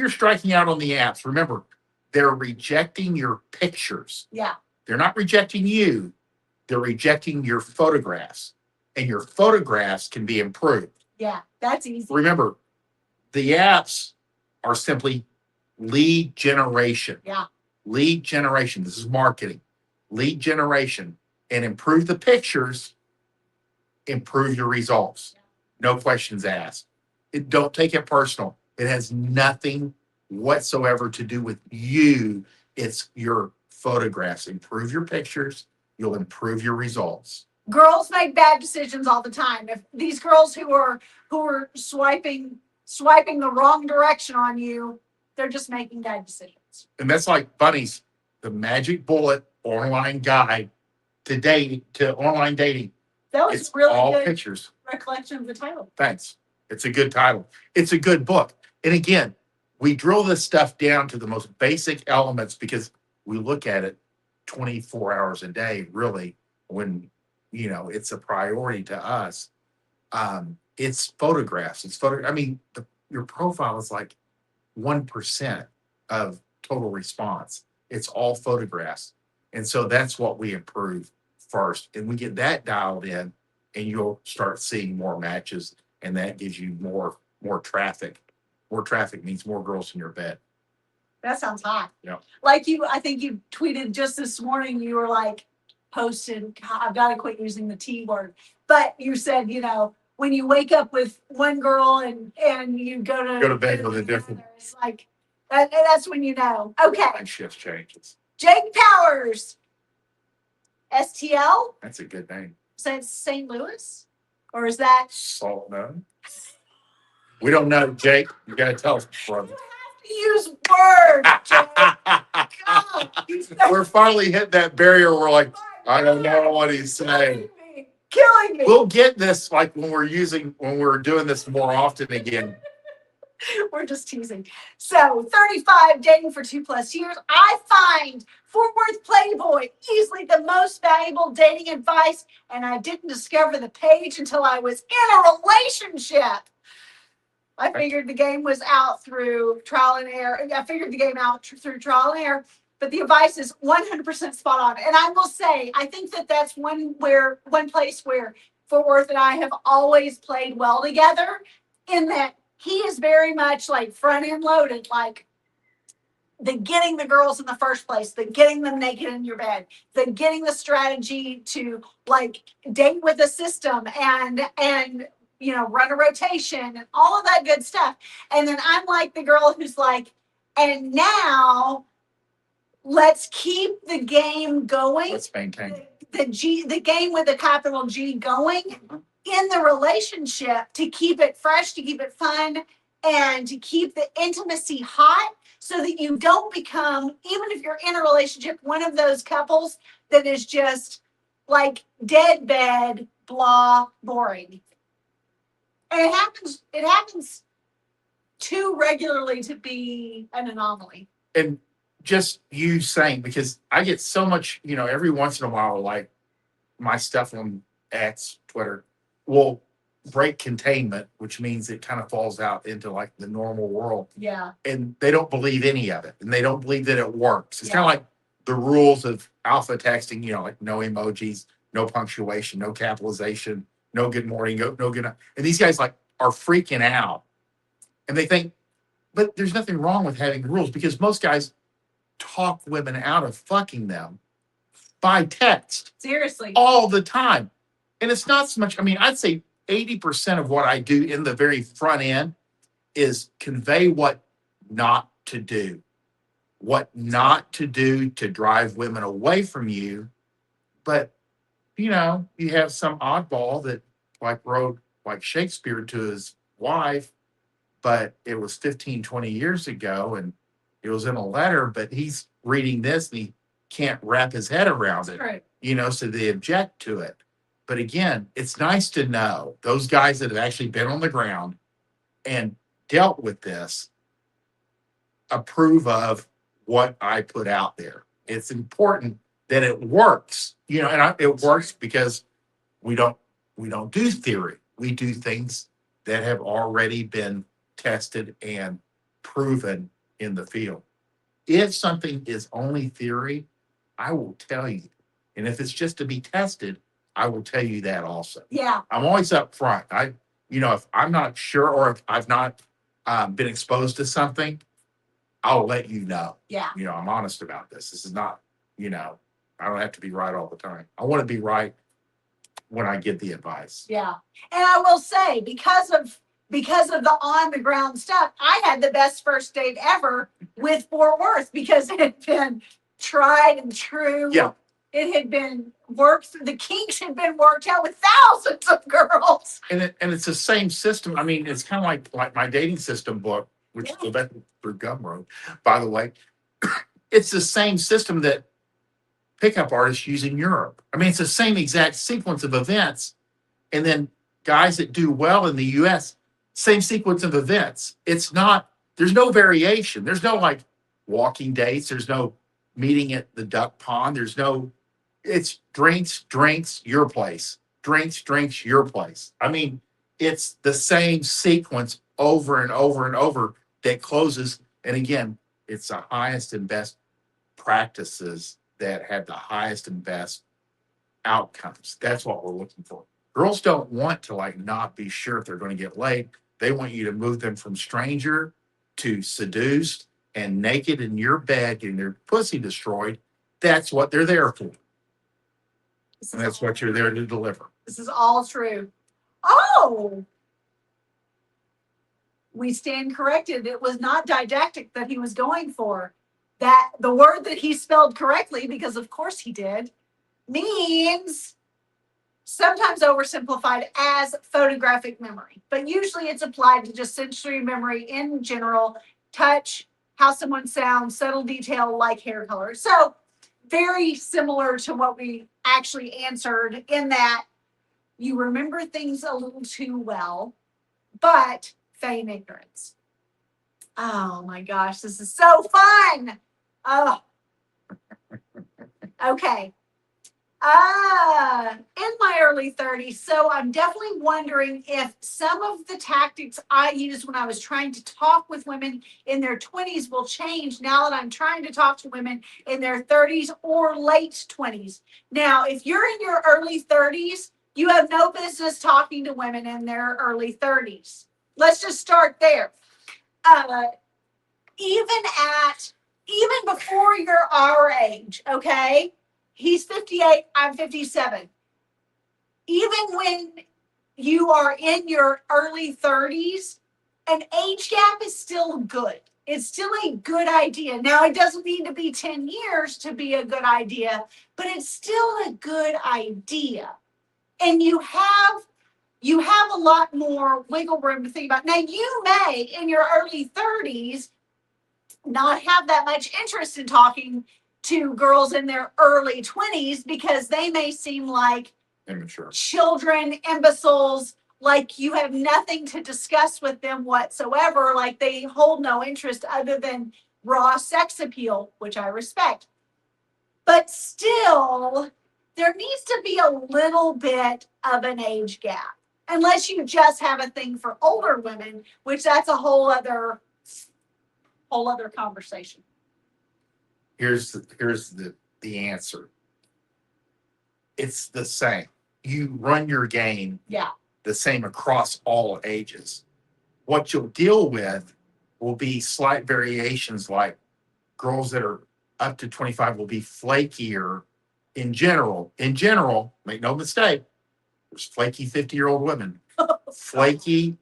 striking out on the apps, remember, they're rejecting your pictures. Yeah. They're not rejecting you. They're rejecting your photographs. And your photographs can be improved. Yeah, that's easy. Remember, the apps are simply lead generation. Yeah. Lead generation. This is marketing. Lead generation. And improve the pictures, improve your results. No questions asked. Don't take it personal. It has nothing whatsoever to do with you. It's your photographs. Improve your pictures. You'll improve your results. Girls make bad decisions all the time. If these girls who are swiping the wrong direction on you, they're just making bad decisions. And that's like Bunny's, the magic bullet online guide to online dating. That was It's really all good pictures. recollection of the title. Thanks. It's a good title. It's a good book. And again, we drill this stuff down to the most basic elements because we look at it 24 hours a day, really, when, it's a priority to us. It's photographs. Your profile is like 1% of total response. It's all photographs. And so that's what we improve first. And we get that dialed in and you'll start seeing more matches. And that gives you more traffic. More traffic means more girls in your bed. That sounds hot. Yeah. Like I think you tweeted just this morning, you were like, posted, "God, I've got to quit using the T word." But you said, when you wake up with one girl and you Go to bed with a different. it's like, that's when you know. Okay. My shift changes. Jake Powers, STL. That's a good name. Is that St. Louis? Or is that? Salt, no. We don't know, Jake. You got to tell us, brother. Use words, Jake. We're finally hitting that barrier. We're like, I don't know what he's saying. Killing me. We'll get this like when we're doing this more often again. We're just teasing. So 35, dating for 2+ years. I find Fort Worth Playboy easily the most valuable dating advice, and I didn't discover the page until I was in a relationship. I figured the game was out through trial and error. I figured the game out through trial and error, but the advice is 100% spot on. And I will say, I think that's one place where Fort Worth and I have always played well together, in that he is very much like front end loaded, like the getting the girls in the first place, the getting them naked in your bed, the getting the strategy to like date with a system and run a rotation and all of that good stuff. And then I'm like the girl who's like, and now let's keep the game going. Let's maintain the game with a capital G going in the relationship, to keep it fresh, to keep it fun, and to keep the intimacy hot, so that you don't become, even if you're in a relationship, one of those couples that is just like dead bed, blah, boring. And it happens too regularly to be an anomaly. And just you saying, because I get so much, every once in a while, like my stuff on X, Twitter, will break containment, which means it kind of falls out into like the normal world. Yeah. And they don't believe any of it. And they don't believe that it works. It's kind of like the rules of alpha texting, like no emojis, no punctuation, no capitalization, no good morning, no good night. And these guys like are freaking out. And they think, but there's nothing wrong with having rules, because most guys talk women out of fucking them by text. Seriously. All the time. And it's not so much, I'd say 80% of what I do in the very front end is convey what not to do. What not to do to drive women away from you. But, you have some oddball that wrote like Shakespeare to his wife, but it was 15, 20 years ago, and it was in a letter, but he's reading this and he can't wrap his head around it. Right. So they object to it. But again, it's nice to know those guys that have actually been on the ground and dealt with this approve of what I put out there. It's important that it works, and it works because we don't do theory. We do things that have already been tested and proven in the field. If something is only theory, I will tell you. And if it's just to be tested, I will tell you that also. Yeah. I'm always up front. If I'm not sure, or if I've not been exposed to something, I'll let you know. Yeah. I'm honest about this. This is not, I don't have to be right all the time. I want to be right when I get the advice. Yeah. And I will say, because of the on the ground stuff, I had the best first date ever with Fort Worth, because it had been tried and true. Yeah. It had been worked. The kinks had been worked out with thousands of girls. And it's the same system. It's kind of like my dating system book, which is the best for Gumroad, by the way. It's the same system that pickup artists use in Europe. It's the same exact sequence of events. And then guys that do well in the US, same sequence of events. It's not, there's no variation. There's no like walking dates. There's no meeting at the duck pond. It's drinks, your place. Drinks, your place. It's the same sequence over and over and over that closes. And again, it's the highest and best practices that have the highest and best outcomes. That's what we're looking for. Girls don't want to not be sure if they're going to get laid. They want you to move them from stranger to seduced and naked in your bed getting their pussy destroyed, that's what they're there for. This And is that's all- what you're there to deliver. This is all true. Oh, we stand corrected. It was not didactic that he was going for. That the word that he spelled correctly, because of course he did, means sometimes oversimplified as photographic memory, but usually it's applied to just sensory memory in general, touch, how someone sounds, subtle detail like hair color. So very similar to what we actually answered in that you remember things a little too well, but feign ignorance. Oh my gosh, this is so fun. Oh, okay. In my early 30s. So I'm definitely wondering if some of the tactics I used when I was trying to talk with women in their 20s will change now that I'm trying to talk to women in their 30s or late 20s. Now, if you're in your early 30s, you have no business talking to women in their early 30s. Let's just start there. Uh, even before you're our age, okay? He's 58, I'm 57. Even when you are in your early 30s, an age gap is still good. It's still a good idea. Now, it doesn't need to be 10 years to be a good idea, but it's still a good idea. And you have a lot more wiggle room to think about. Now, you may, in your early 30s, not have that much interest in talking to girls in their early 20s because they may seem like Immature. children, imbeciles, like you have nothing to discuss with them whatsoever, like they hold no interest other than raw sex appeal, which I respect. But still, there needs to be a little bit of an age gap, unless you just have a thing for older women, which that's a whole other conversation. Here's the answer. It's the same. You run your game Yeah. the same across all ages. What you'll deal with will be slight variations, like girls that are up to 25 will be flakier in general. In general, make no mistake, there's flaky 50-year-old women. Flakier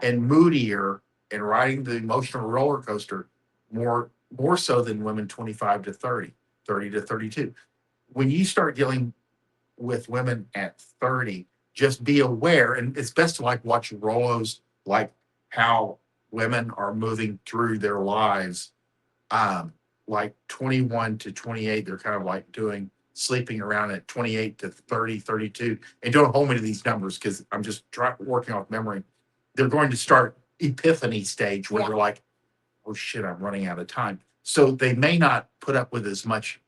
and moodier and riding the emotional roller coaster more so than women 25 to 30, 30 to 32. When you start dealing with women at 30, just be aware, and it's best to like watch Rolos, like how women are moving through their lives. Like 21 to 28, they're kind of like doing sleeping around at 28 to 30, 32. And don't hold me to these numbers because I'm just working off memory. They're going to start epiphany stage where they're like, oh shit, I'm running out of time. So they may not put up with as much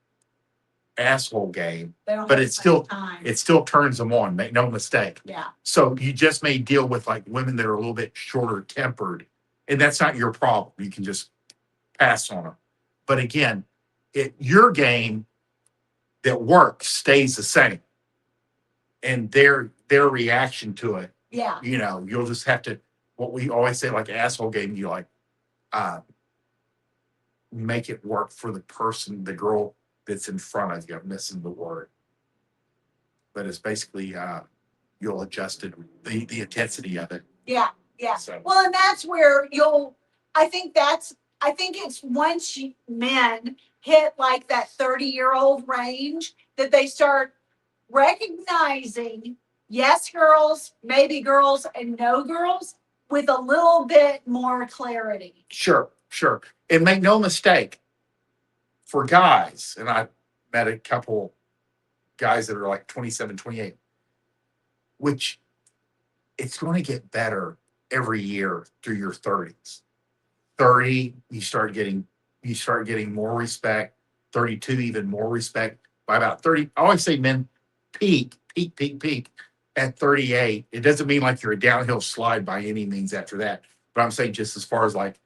asshole game, but it still turns them on. Make no mistake. Yeah. So you just may deal with like women that are a little bit shorter tempered, and that's not your problem. You can just pass on them. But again, your game that works stays the same, and their reaction to it. Yeah. You'll just have to. What we always say, like asshole game, you like make it work for the person, the girl that's in front of you. I'm missing the word, but it's basically you'll adjust it, the intensity of it. Yeah, yeah. So. Well, and that's where I think it's once men hit like that 30-year-old range that they start recognizing yes girls, maybe girls, and no girls with a little bit more clarity. Sure. And make no mistake, for guys, and I met a couple guys that are like 27, 28, which it's going to get better every year through your 30s. 30, you start getting more respect. 32, even more respect. By about 30, I always say men peak at 38. It doesn't mean like you're a downhill slide by any means after that. But I'm saying just as far as like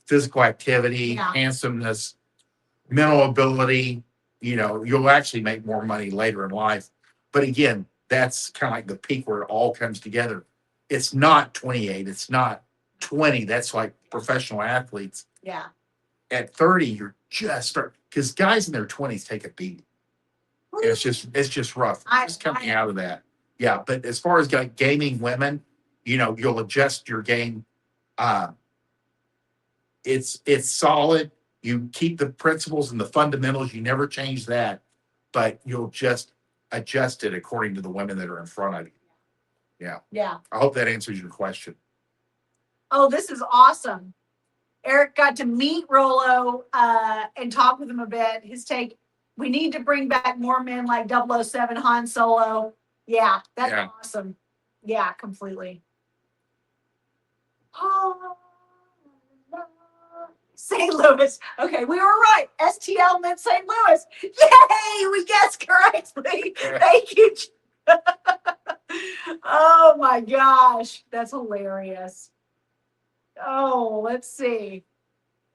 physical activity, handsomeness, mental ability, you'll actually make more money later in life. But again, that's kind of like the peak where it all comes together. It's not 28. It's not 20. That's like professional athletes. Yeah. At 30, you're just start because guys in their 20s take a beat. And it's just rough. Just coming out of that. Yeah, but as far as like gaming women, you'll adjust your game. Uh, it's solid. You keep the principles and the fundamentals. You never change that, but you'll just adjust it according to the women that are in front of you. Yeah. Yeah. I hope that answers your question. Oh, this is awesome. Eric got to meet Rolo and talk with him a bit. His take, we need to bring back more men like 007 Han Solo. Yeah, that's awesome. Yeah, completely. Oh, St. Louis. Okay, we were right. STL meant St. Louis. Yay, we guessed correctly. Thank you. Oh my gosh, that's hilarious. Oh, let's see.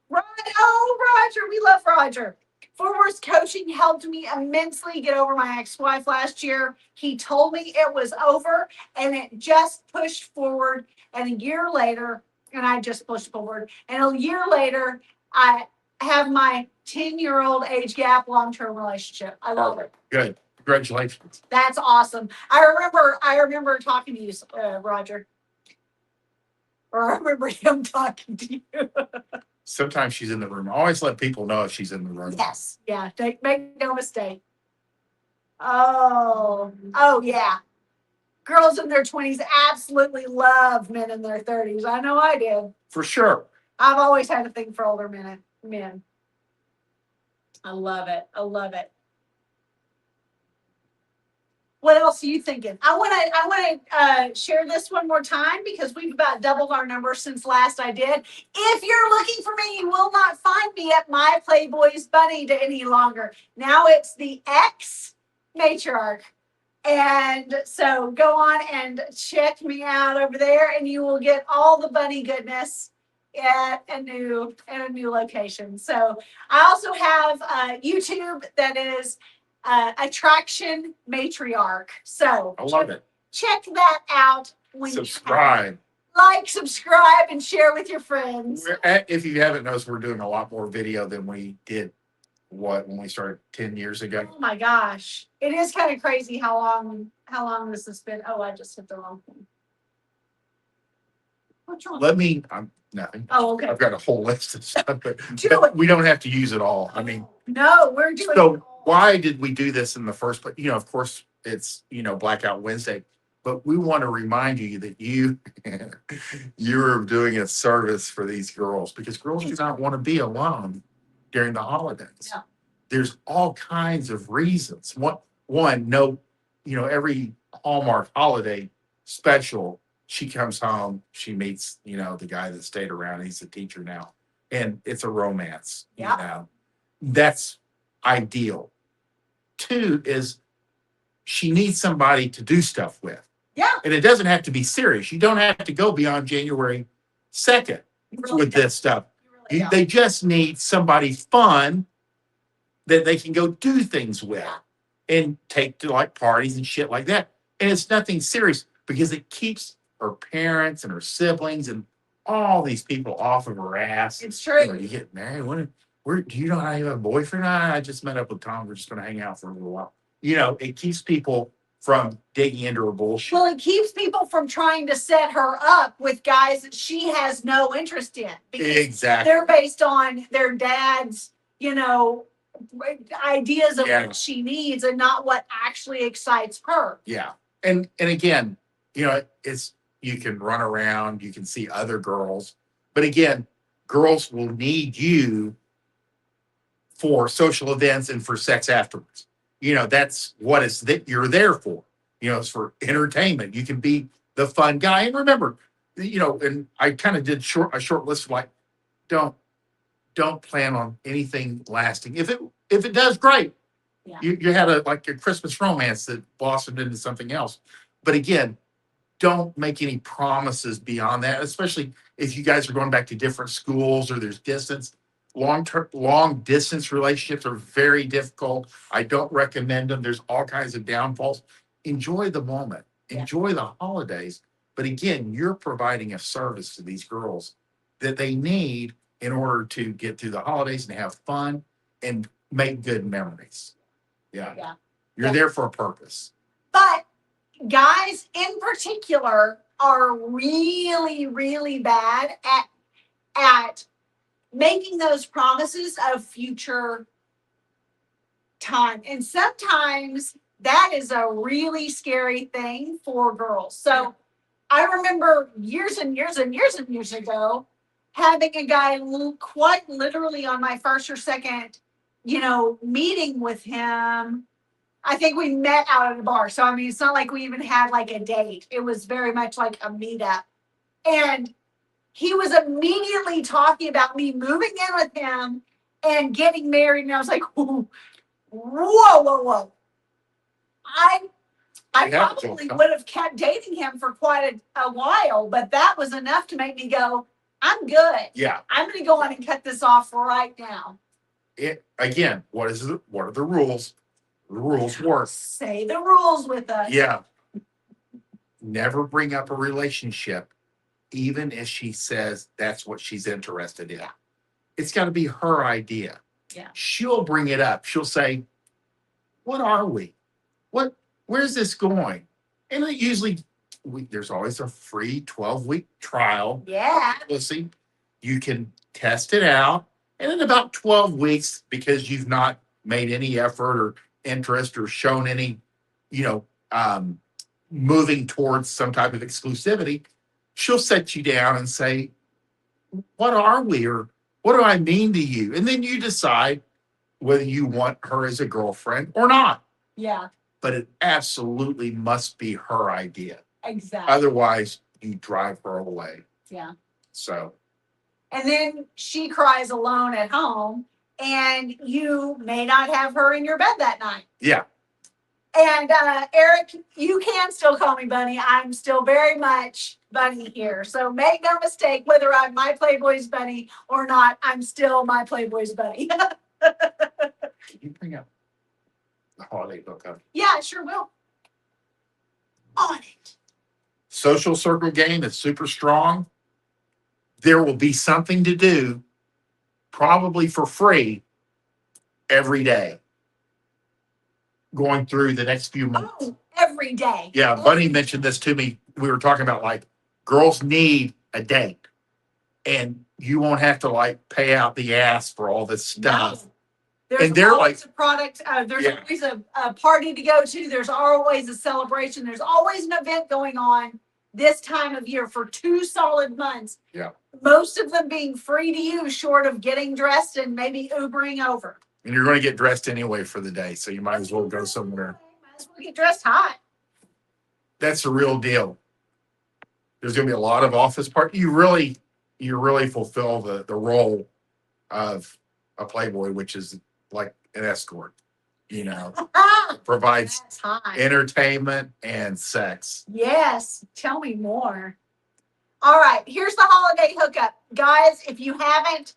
Roger, we love Roger. Forwards coaching helped me immensely get over my ex-wife last year. He told me it was over and it just pushed forward. And a year later, and I just pushed forward. And a year later, I have my 10-year-old age gap long-term relationship. I love it. Good. Congratulations. That's awesome. I remember talking to you, Roger. Or I remember him talking to you. Sometimes she's in the room. I always let people know if she's in the room. Yes. Yeah. Make no mistake. Oh, yeah. Girls in their 20s absolutely love men in their 30s. I know I did. For sure. I've always had a thing for older men. I love it. I love it. What else are you thinking? I want to share this one more time because we've about doubled our numbers since last I did. If you're looking for me, you will not find me at my Playboy's Bunny any longer. Now it's the ex matriarch. And so go on and check me out over there, and you will get all the bunny goodness at a new location. So I also have YouTube that is Attraction Matriarch. So I love it. Check that out. When subscribe. Subscribe, and share with your friends. If you haven't noticed, we're doing a lot more video than we did when we started 10 years ago. Oh my gosh. It is kind of crazy how long this has been. Oh, I just hit the wrong thing. What's wrong? Nothing. Oh, okay. I've got a whole list of stuff, but we don't have to use it all. I mean, no, we're doing. So why did we do this in the first place? Of course, it's Blackout Wednesday, but we want to remind you that you're doing a service for these girls because girls do not want to be alone during the holidays. Yeah. There's all kinds of reasons. Every Hallmark holiday special, she comes home, she meets, the guy that stayed around. He's a teacher now. And it's a romance. Yeah. That's ideal. 2 is she needs somebody to do stuff with. Yeah. And it doesn't have to be serious. You don't have to go beyond January 2nd with this stuff. They just need somebody fun that they can go do things with and take to like parties and shit like that. And it's nothing serious because it keeps her parents and her siblings and all these people off of her ass. It's true. You get married. Do you know how you have a boyfriend? I just met up with Tom. We're just going to hang out for a little while. It keeps people from digging into her bullshit. Well, it keeps people from trying to set her up with guys that she has no interest in. Exactly. They're based on their dad's, ideas of what she needs and not what actually excites her. Yeah. And again, it's you can run around, you can see other girls, but again, girls will need you for social events and for sex afterwards. That's what you're there for. It's for entertainment. You can be the fun guy. And remember, and I kind of did a short list of like, don't plan on anything lasting. If it does, great. Yeah. You had a Christmas romance that blossomed into something else. But again, don't make any promises beyond that, especially if you guys are going back to different schools or there's distance. Long distance relationships are very difficult. I don't recommend them. There's all kinds of downfalls. Enjoy the moment. Enjoy the holidays. But again, you're providing a service to these girls that they need. in order to get through the holidays and have fun and make good memories. Yeah. Yeah. You're Yeah. there for a purpose. But guys in particular are really, really bad at making those promises of future time. And sometimes that is a really scary thing for girls. So I remember years and years and years and years ago having a guy quite literally on my first or second, meeting with him. I think we met out at a bar. So, I mean, it's not like we even had like a date. It was very much like a meetup. And he was immediately talking about me moving in with him and getting married. And I was like, whoa, whoa, whoa. I probably would have kept dating him for quite a while, but that was enough to make me go, I'm good. Yeah. I'm going to go on and cut this off right now. Again, what are the rules? The rules work. Say the rules with us. Yeah. Never bring up a relationship, even if she says that's what she's interested in. Yeah. It's got to be her idea. Yeah. She'll bring it up. She'll say, what are we? Where's this going? And it usually, there's always a free 12-week trial. Yeah. Listen, you can test it out. And in about 12 weeks, because you've not made any effort or interest or shown any, moving towards some type of exclusivity, she'll set you down and say, what are we? Or what do I mean to you? And then you decide whether you want her as a girlfriend or not. Yeah. But it absolutely must be her idea. Exactly. Otherwise, you drive her away. Yeah. So. And then she cries alone at home, and you may not have her in your bed that night. Yeah. And Eric, you can still call me Bunny. I'm still very much Bunny here. So make no mistake, whether I'm my Playboy's Bunny or not, I'm still my Playboy's Bunny. Can you bring up the holiday hookup? Yeah, I sure will. On it. Social circle game that's super strong. There will be something to do, probably for free, every day. Going through the next few months. Oh, every day. Yeah, Bunny mentioned this to me. We were talking about like girls need a date, and you won't have to pay out the ass for all this stuff. No. There's and they're always a product. There's yeah. always a party to go to. There's always a celebration. There's always an event going on this time of year for 2 solid months. Yeah. Most of them being free to you, short of getting dressed and maybe Ubering over. And you're going to get dressed anyway for the day, so you might as well go somewhere. Might as well get dressed hot. That's the real deal. There's going to be a lot of office party. You really fulfill the role of a Playboy, which is like an escort. Provides entertainment and sex. Yes, tell me more. All right, here's the holiday hookup, guys. If you haven't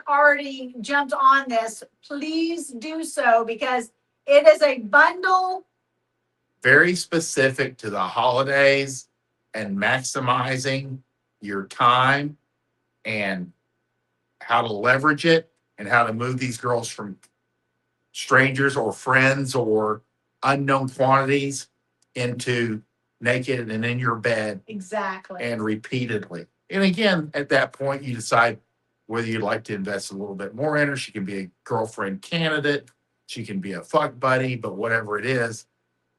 already jumped on this, please do so, because it is a bundle very specific to the holidays and maximizing your time and how to leverage it and how to move these girls from strangers or friends or unknown quantities into naked and in your bed. Exactly. And repeatedly. And again, at that point, you decide whether you'd like to invest a little bit more in her. She can be a girlfriend candidate. She can be a fuck buddy, but whatever it is,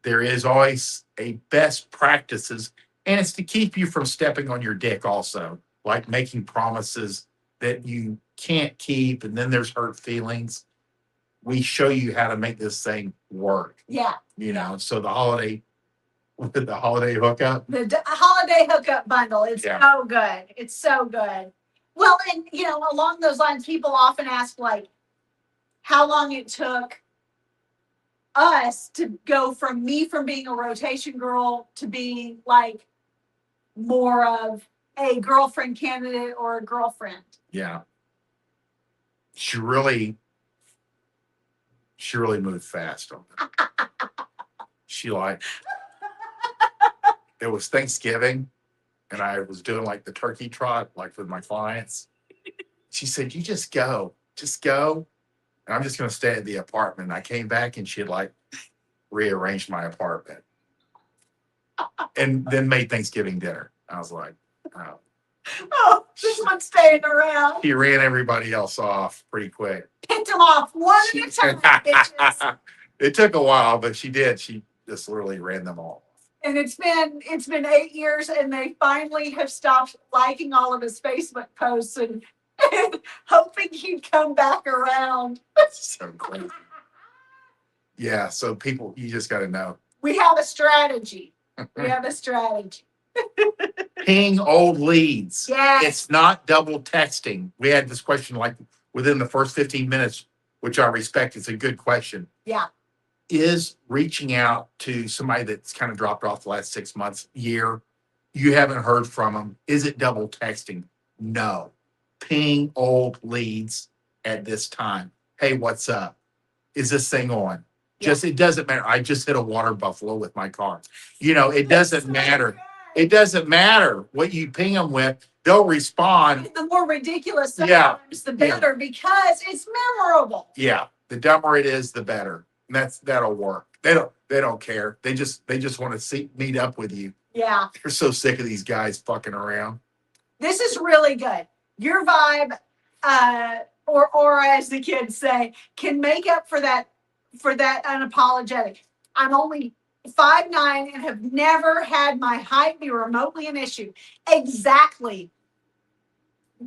there is always a best practices. And it's to keep you from stepping on your dick also, like making promises that you can't keep. And then there's hurt feelings. We show you how to make this thing work. Yeah. So the holiday hookup. The holiday hookup bundle. It's so good. It's so good. Well, and along those lines, people often ask how long it took us to go from being a rotation girl to being more of a girlfriend candidate or a girlfriend. Yeah. She really moved fast on that. It was Thanksgiving, and I was doing the turkey trot, with my clients. she said, you just go. And I'm just going to stay at the apartment. And I came back and she had like rearranged my apartment and then made Thanksgiving dinner. I was like, oh. Oh, this one's staying around. She ran everybody else off pretty quick. Picked them off one at a time, bitches. It took a while, but she did. She just literally ran them all. And it's been 8 years, and they finally have stopped liking all of his Facebook posts and hoping he'd come back around. So crazy. Yeah, so people, you just got to know. We have a strategy. Ping old leads. Yes. It's not double texting. We had this question like within the first 15 minutes, which I respect. It's a good question. Yeah. Is reaching out to somebody that's kind of dropped off the last 6 months, year, you haven't heard from them. Is it double texting? No. Ping old leads at this time. Hey, what's up? Is this thing on? Just, it doesn't matter. I just hit a water buffalo with my car. You know, it doesn't matter. It doesn't matter what you ping them with. They'll respond. The more ridiculous sometimes, the better, because it's memorable. Yeah. The dumber it is, the better. And that'll work. They don't care. They just want to meet up with you. Yeah. They're so sick of these guys fucking around. This is really good. Your vibe, or as the kids say, can make up for that unapologetic. I'm only 5'9" and have never had my height be remotely an issue. Exactly.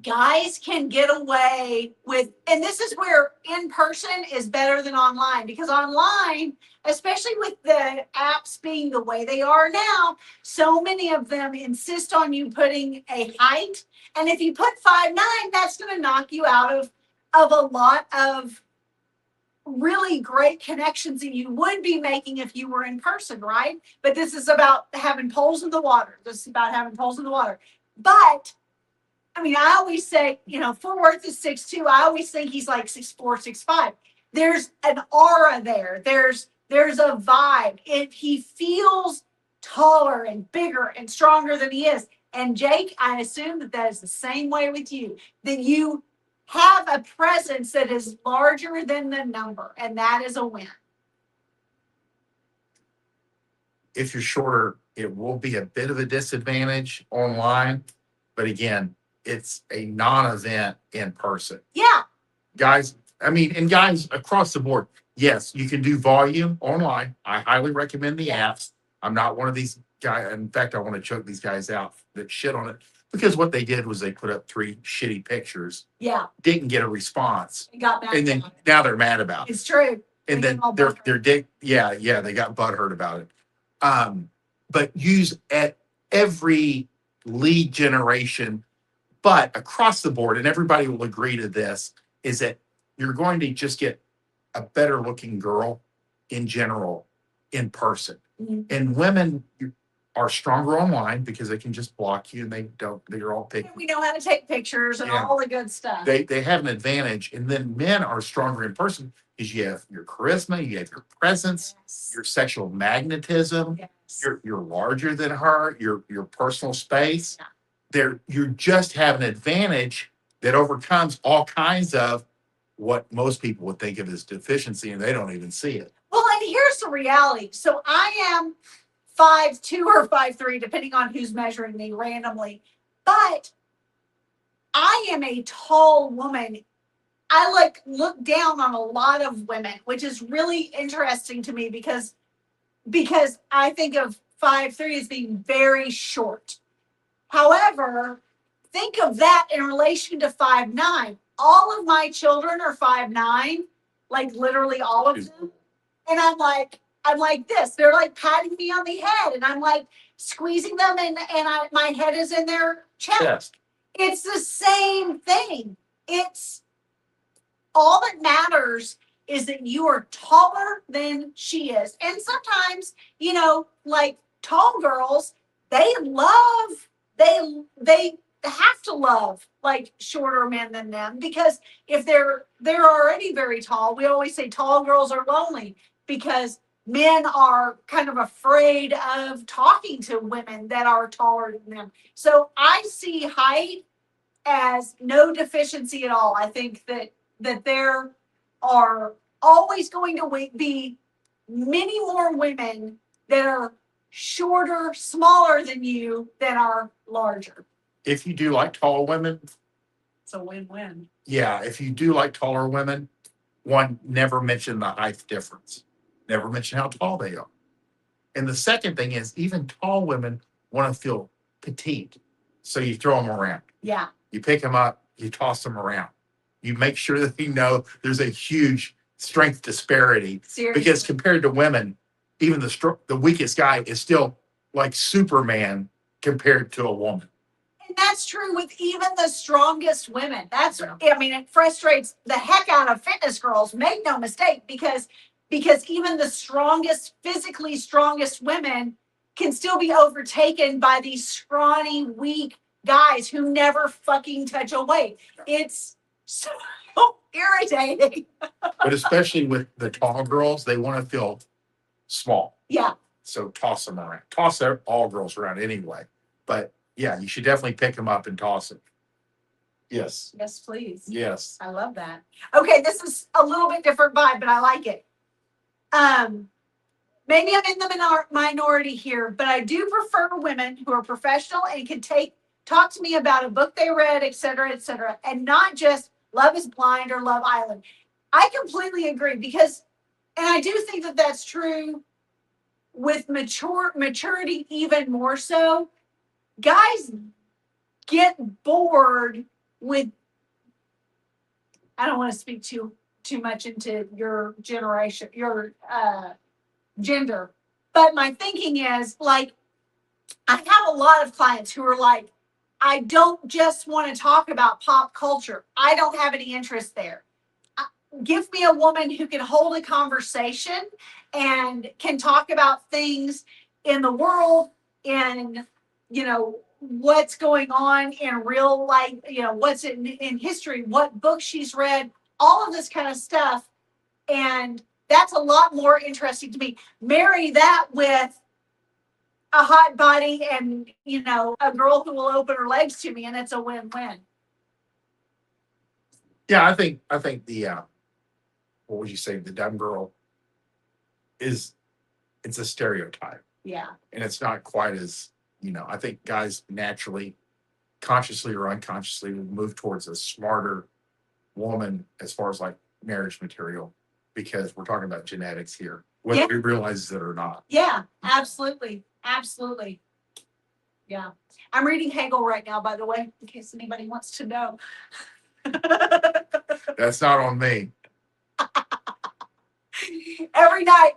Guys can get away with, and this is where in person is better than online, because online, especially with the apps being the way they are now, so many of them insist on you putting a height. And if you put 5'9", that's going to knock you out of a lot of really great connections that you would be making if you were in person, right? But this is about having poles in the water. But I mean, I always say, Fort Worth is 6'2". I always think he's like 6'4", 6'5". There's an aura there. There's a vibe. He feels taller and bigger and stronger than he is. And Jake, I assume that is the same way with you. That you have a presence that is larger than the number, and that is a win. If you're shorter, it will be a bit of a disadvantage online. But again, it's a non-event in person. Yeah. Guys, and guys across the board, yes, you can do volume online. I highly recommend the apps. I'm not one of these guys. In fact, I want to choke these guys out that shit on it, because what they did was they put up 3 shitty pictures. Yeah. Didn't get a response. They got mad. And then now they're mad about it. It's true. And then their dick, they got butthurt about it. But use at every lead generation, but across the board, and everybody will agree to this, is that you're going to just get a better looking girl in general in person. Mm-hmm. And women are stronger online because they can just block you, and they're all picky. We know how to take pictures and all the good stuff. They have an advantage. And then men are stronger in person because you have your charisma, you have your presence, your sexual magnetism. Yes. You're larger than her, your personal space. Yeah. You just have an advantage that overcomes all kinds of what most people would think of as deficiency, and they don't even see it. Well, and here's the reality. So I am 5'2" or 5'3", depending on who's measuring me randomly. But I am a tall woman. I look down on a lot of women, which is really interesting to me because I think of 5'3" as being very short. However, think of that in relation to 5'9". All of my children are 5'9", like literally all of them. And I'm like this. They're like patting me on the head, and I'm like squeezing them, and my head is in their chest. It's the same thing. It's all that matters is that you are taller than she is. And sometimes, like tall girls, they have to love like shorter men than them, because if they're already very tall, we always say tall girls are lonely because men are kind of afraid of talking to women that are taller than them. So I see height as no deficiency at all. I think that there are always going to be many more women that are shorter, smaller than you than are larger. If you do like tall women, It's a win-win. yeah, if you do like taller women, one, never mention the height difference. Never mention how tall they are. And the second thing is, even tall women want to feel petite. So you throw them around. Yeah. You pick them up, you toss them around. You make sure that you know there's a huge strength disparity. Seriously. Because compared to women, even the weakest guy is still like Superman compared to a woman. And that's true with even the strongest women. I mean, it frustrates the heck out of fitness girls, make no mistake, because even the strongest, physically strongest women can still be overtaken by these scrawny, weak guys who never fucking touch a weight. It's so irritating. But especially with the tall girls, they want to feel small. Yeah. So toss them around. Toss all girls around anyway. But yeah, you should definitely pick them up and toss them. Yes. Yes, please. Yes. I love that. Okay, this is a little bit different vibe, but I like it. Maybe I'm in the minority here, but I do prefer women who are professional and can talk to me about a book they read, et cetera, and not just Love is Blind or Love Island. I completely agree because, and I do think that that's true with maturity even more so. Guys get bored with, I don't want to speak too much into your generation, your gender, but my thinking is like, I have a lot of clients who are like, I don't just want to talk about pop culture. I don't have any interest there. Give me a woman who can hold a conversation and can talk about things in the world, in, what's going on in real life, what's in history, what books she's read, all of this kind of stuff. And that's a lot more interesting to me. Marry that with a hot body and, a girl who will open her legs to me, and it's a win-win. Yeah, I think the what would you say, the dumb girl it's a stereotype. Yeah. And it's not quite as, I think guys naturally, consciously or unconsciously, will move towards a smarter woman as far as like marriage material, because we're talking about genetics here, whether we realize it or not. Yeah, absolutely. Absolutely. Yeah. I'm reading Hegel right now, by the way, in case anybody wants to know. That's not on me. Every night,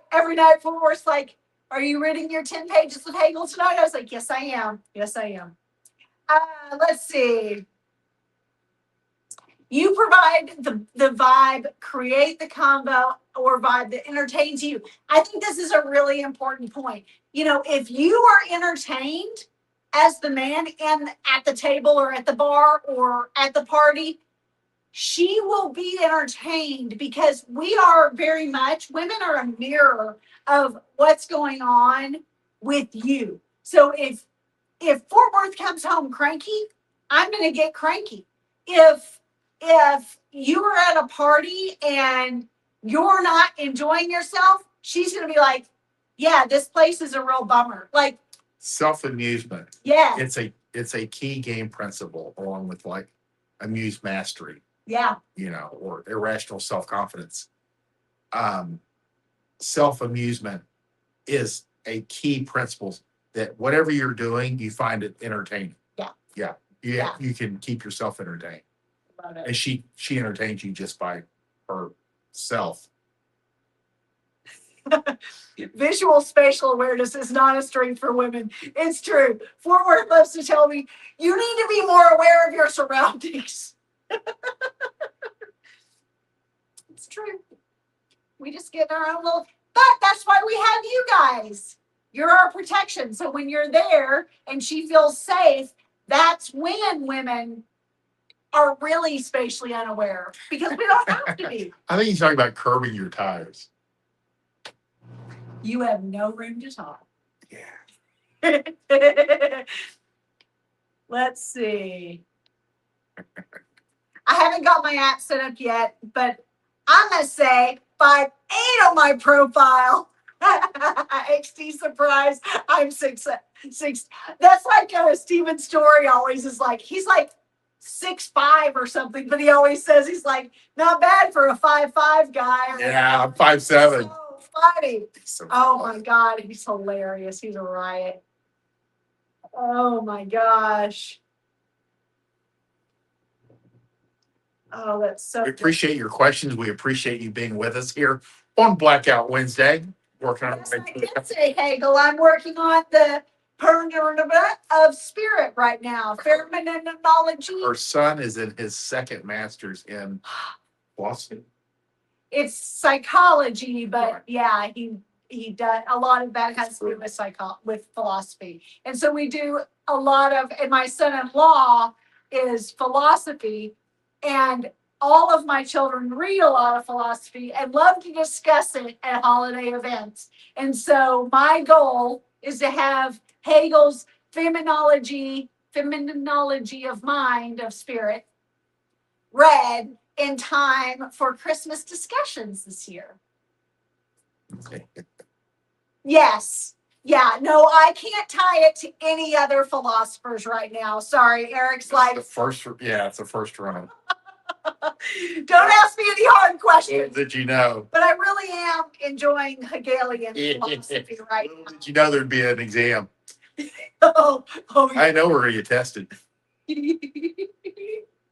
Fort Worth's like, are you reading your 10 pages of Hegel tonight? I was like, yes, I am. Yes, I am. Let's see. You provide the vibe, create the combo or vibe that entertains you. I think this is a really important point. If you are entertained as the man at the table or at the bar or at the party, she will be entertained because we are very much, women are a mirror of what's going on with you. So if Fort Worth comes home cranky, I'm going to get cranky. If you are at a party and you're not enjoying yourself, she's going to be like, yeah, this place is a real bummer. Like self-amusement. Yeah. It's a key game principle along with like amuse mastery. Yeah. Or irrational self-confidence. Self-amusement is a key principle that whatever you're doing, you find it entertaining. Yeah. You can keep yourself entertained. Love it. And she entertains you just by herself. Visual spatial awareness is not a strength for women. It's true. Fort Worth loves to tell me, you need to be more aware of your surroundings. It's true. We just get in our own little, but that's why we have you guys. You're our protection. So when you're there and she feels safe, that's when women are really spatially unaware, because we don't have to be. I think he's talking about curbing your tires. You have no room to talk. Yeah. Let's see. haven't got my app set up yet, but I'm gonna say 5'8" on my profile. XD surprise. I'm 6'6". That's like Steven's story always is like, he's like 6'5" or something, but he always says he's like not bad for a 5'5" guy. Yeah, I'm 5'7". So funny. So Oh my God, he's hilarious. He's a riot. Oh my gosh. Oh, that's so we good. appreciate your questions. We appreciate you being with us here on Blackout Wednesday. Working on Yes, I did say Hegel. I'm working on the permanent of spirit right now. Phenomenology. her son is in his second master's in philosophy. It's psychology, but yeah, he does a lot of that has to do with with philosophy. And so we do a lot of, and my son-in-law is philosophy, and all of my children read a lot of philosophy and love to discuss it at holiday events. And so my goal is to have Hegel's phenomenology of mind, of spirit, read in time for Christmas discussions this year. Yes. Yeah, no, I can't tie it to any other philosophers right now. Sorry, Eric's like, The first, yeah, it's the first run. don't ask me any hard questions. Did you know? But I really am enjoying Hegelian philosophy right now. Did you know there'd be an exam? Oh, I know we're gonna get tested. yeah.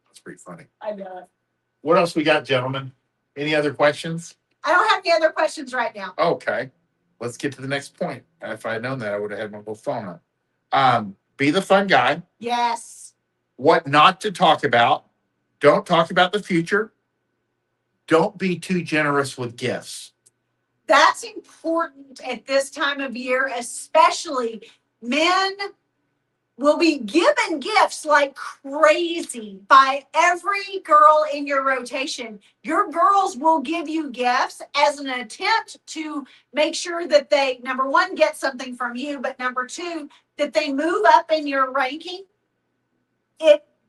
That's pretty funny. I know. What else we got, gentlemen? Any other questions? I don't have any other questions right now. Okay, let's get to the next point. If I had known that, I would have had my little phone on. Be the fun guy. Yes. What not to talk about. Don't talk about the future. Don't be too generous with gifts. That's important at this time of year, especially men will be given gifts like crazy by every girl in your rotation. Your girls will give you gifts as an attempt to make sure that they, number one, get something from you, but number two, that they move up in your ranking.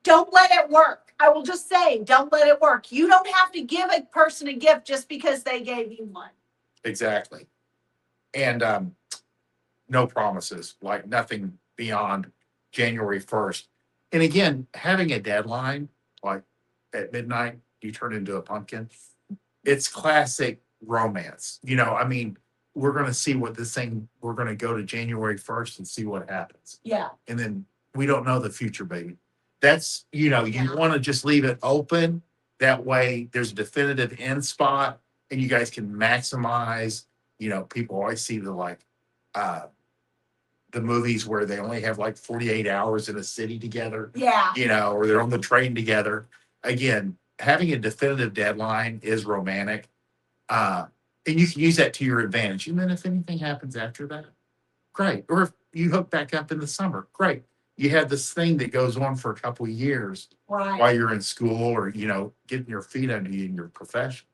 Don't let it work. I will just say, don't let it work. You don't have to give a person a gift just because they gave you one. Exactly. And no promises, like nothing beyond January 1st. And again, having a deadline, like at midnight, you turn into a pumpkin. It's classic romance. I mean, we're going to see what this thing, we're going to go to January 1st and see what happens. Yeah. And then we don't know the future, baby. That's, you want to just leave it open. That way there's a definitive end spot and you guys can maximize, people always see the movies where they only have like 48 hours in a city together. Yeah. Or they're on the train together. Again, having a definitive deadline is romantic. And you can use that to your advantage. And then if anything happens after that, great. Or if you hook back up in the summer, great. You have this thing that goes on for a couple of years while you're in school or, getting your feet under you in your profession.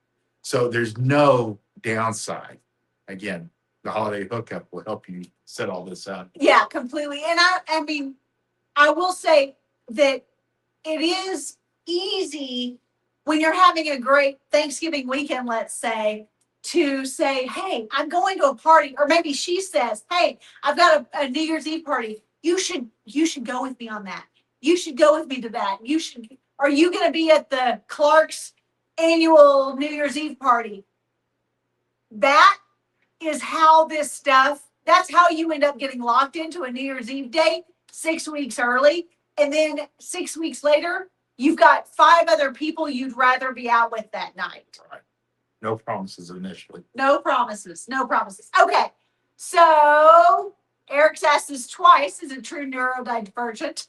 So there's no downside. Again, the holiday hookup will help you set all this up. Yeah, completely. And I mean, I will say that it is easy when you're having a great Thanksgiving weekend, let's say, to say, hey, I'm going to a party. Or maybe she says, hey, I've got a New Year's Eve party. You should go with me on that. You should go with me to that. Are you going to be at the Clark's annual New Year's Eve party? That is how that's how you end up getting locked into a New Year's Eve date 6 weeks early. And then 6 weeks later, you've got 5 other people you'd rather be out with that night. Right. No promises initially. No promises. Okay. So Eric's asked this twice. Is it true neurodivergent?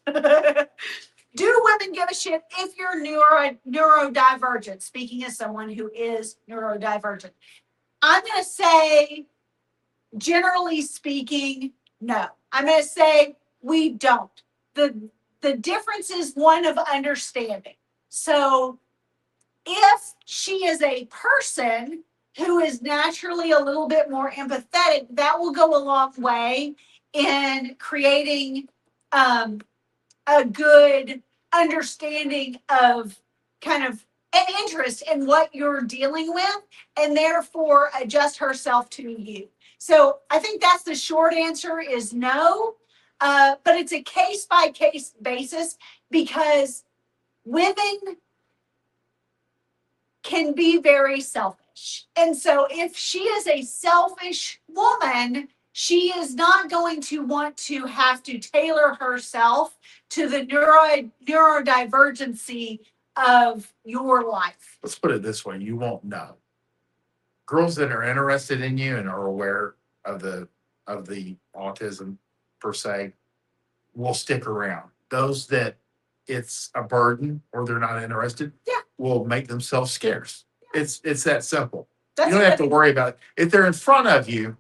Do women give a shit if you're neurodivergent? Speaking as someone who is neurodivergent. I'm going to say, generally speaking, no. I'm going to say we don't. The difference is one of understanding. So if she is a person who is naturally a little bit more empathetic, that will go a long way in creating a good understanding of kind of an interest in what you're dealing with, and therefore adjust herself to you. So I think that's the short answer is no. But it's a case by case basis because women can be very selfish. And so if she is a selfish woman, she is not going to want to have to tailor herself to the neurodivergency of your life. Let's put it this way, you won't know. Girls that are interested in you and are aware of the autism per se will stick around. Those that it's a burden or they're not interested, will make themselves scarce. It's that simple. That's You don't have to worry about it. If they're in front of you,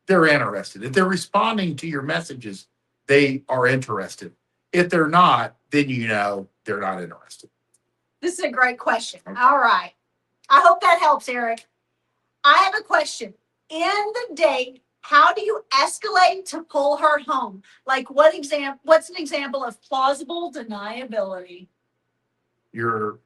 they're interested. If they're responding to your messages, they are interested. If they're not, then you know they're not interested. This is a great question. Okay. All right. I hope that helps, Eric. I have a question. In the date, how do you escalate to pull her home? Like what's an example of plausible deniability? You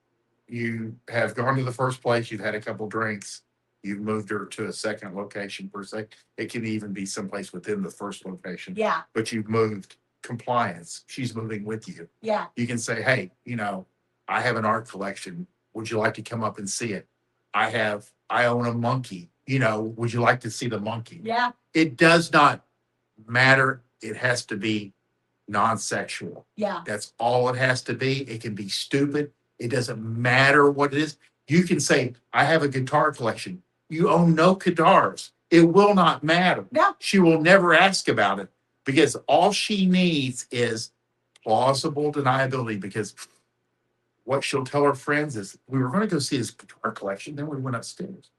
have gone to the first place, you've had a couple drinks, you've moved her to a second location per se. It can even be someplace within the first location. Yeah. But you've moved compliance. She's moving with you. Yeah. You can say, hey, I have an art collection. Would you like to come up and see it? I own a monkey. Would you like to see the monkey? Yeah. It does not matter. It has to be non-sexual. Yeah. That's all it has to be. It can be stupid. It doesn't matter what it is. You can say, I have a guitar collection. You own no guitars. It will not matter. No. She will never ask about it because all she needs is plausible deniability, because what she'll tell her friends is, we were going to go see his guitar collection. Then we went upstairs.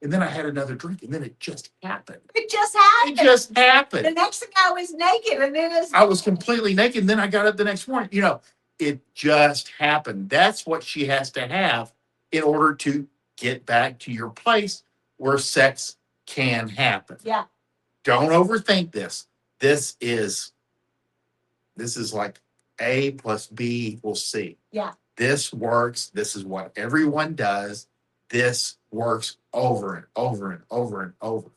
And then I had another drink, and then it just happened. It just happened. It just happened. The next thing I was naked, and then I was completely naked, and then I got up the next morning. It just happened. That's what she has to have in order to get back to your place where sex can happen. Yeah. Don't overthink this. This is like A plus B equals C. Yeah. This works. This is what everyone does. This works over and over and over and over.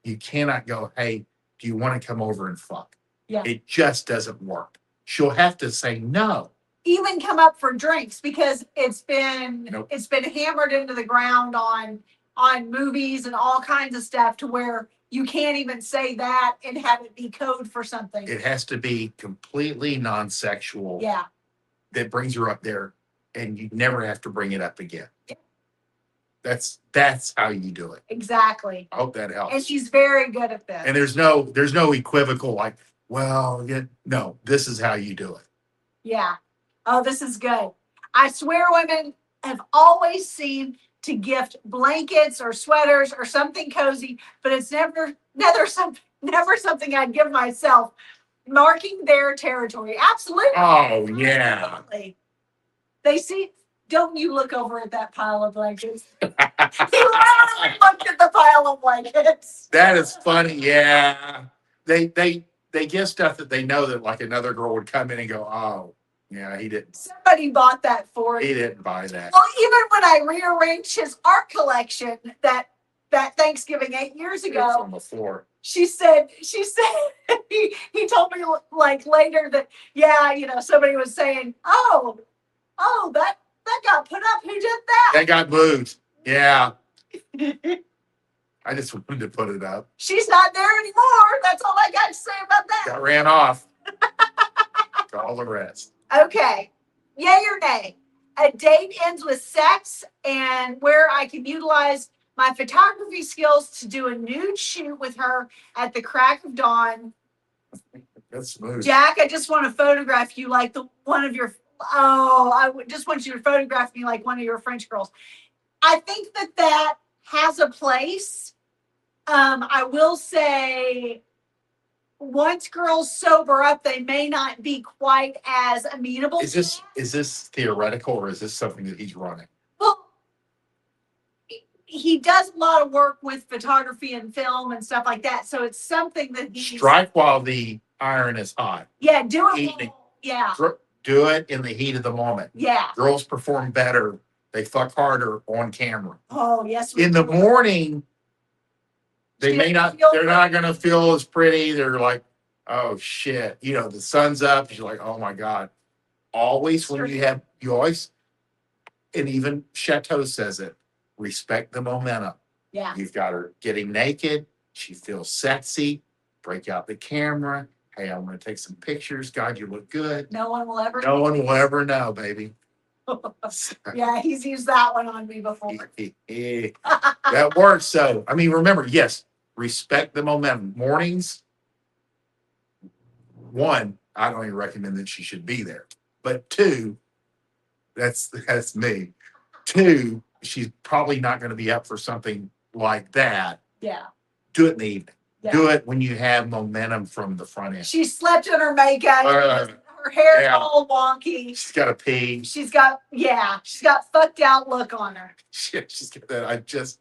You cannot go, hey, do you want to come over and fuck? Yeah. It just doesn't work. She'll have to say no. Even come up for drinks because it's been Nope. it's been hammered into the ground on movies and all kinds of stuff to where you can't even say that and have it be code for something. It has to be completely non-sexual. Yeah. That brings her up there, and you never have to bring it up again. Yeah. That's how you do it. Exactly. I hope that helps. And she's very good at this. And there's no equivocal like, well, yeah, no, this is how you do it. Yeah. Oh, this is good. I swear women have always seemed to gift blankets or sweaters or something cozy, but it's never something I'd give myself, marking their territory. Absolutely. Oh, yeah. Absolutely. They see, don't you look over at that pile of blankets? He literally looked at the pile of blankets. That is funny. Yeah. They give stuff that they know that like another girl would come in and go, oh, yeah, he didn't. Somebody bought that for He you. didn't buy that. Well, even when I rearranged his art collection that Thanksgiving 8 years It's ago, on the floor. she said he told me like later that somebody was saying, oh that got put up. Who did that? That got moved. Yeah. I just wanted to put it up. She's not there anymore. That's all I got to say about that. Got ran off. Got all the rest. Okay. Yay or nay? A date ends with sex and where I can utilize my photography skills to do a nude shoot with her at the crack of dawn. That's smooth. Jack, I just want to photograph you like just want you to photograph me like one of your French girls. I think that has a place. I will say, once girls sober up, they may not be quite as amenable. Is this theoretical, or is this something that he's running? Well, he does a lot of work with photography and film and stuff like that. So it's something that he's Strike while the iron is hot. Yeah, do it. Evening. Yeah. Do it in the heat of the moment. Yeah. Girls perform better They fuck harder on camera. Oh, yes. In the morning, they She may doesn't not, feel they're not pretty. gonna feel as pretty. They're like, oh shit, the sun's up. You're like, oh my God. Always when you always, and even Chateau says it, respect the momentum. Yeah. You've got her getting naked. She feels sexy. Break out the camera. Hey, I'm going to take some pictures. God, you look good. No one will ever. No one will ever know, baby. Yeah, he's used that one on me before. That works. So, I mean, remember, yes, respect the momentum. Mornings, one, I don't even recommend that she should be there. But two, that's me. Two, she's probably not going to be up for something like that. Yeah. Do it in the evening. Yeah. Do it when you have momentum from the front end. She slept in her makeup. Her hair's all wonky. She's got a pee. She's got fucked out look on her. She's got that. I just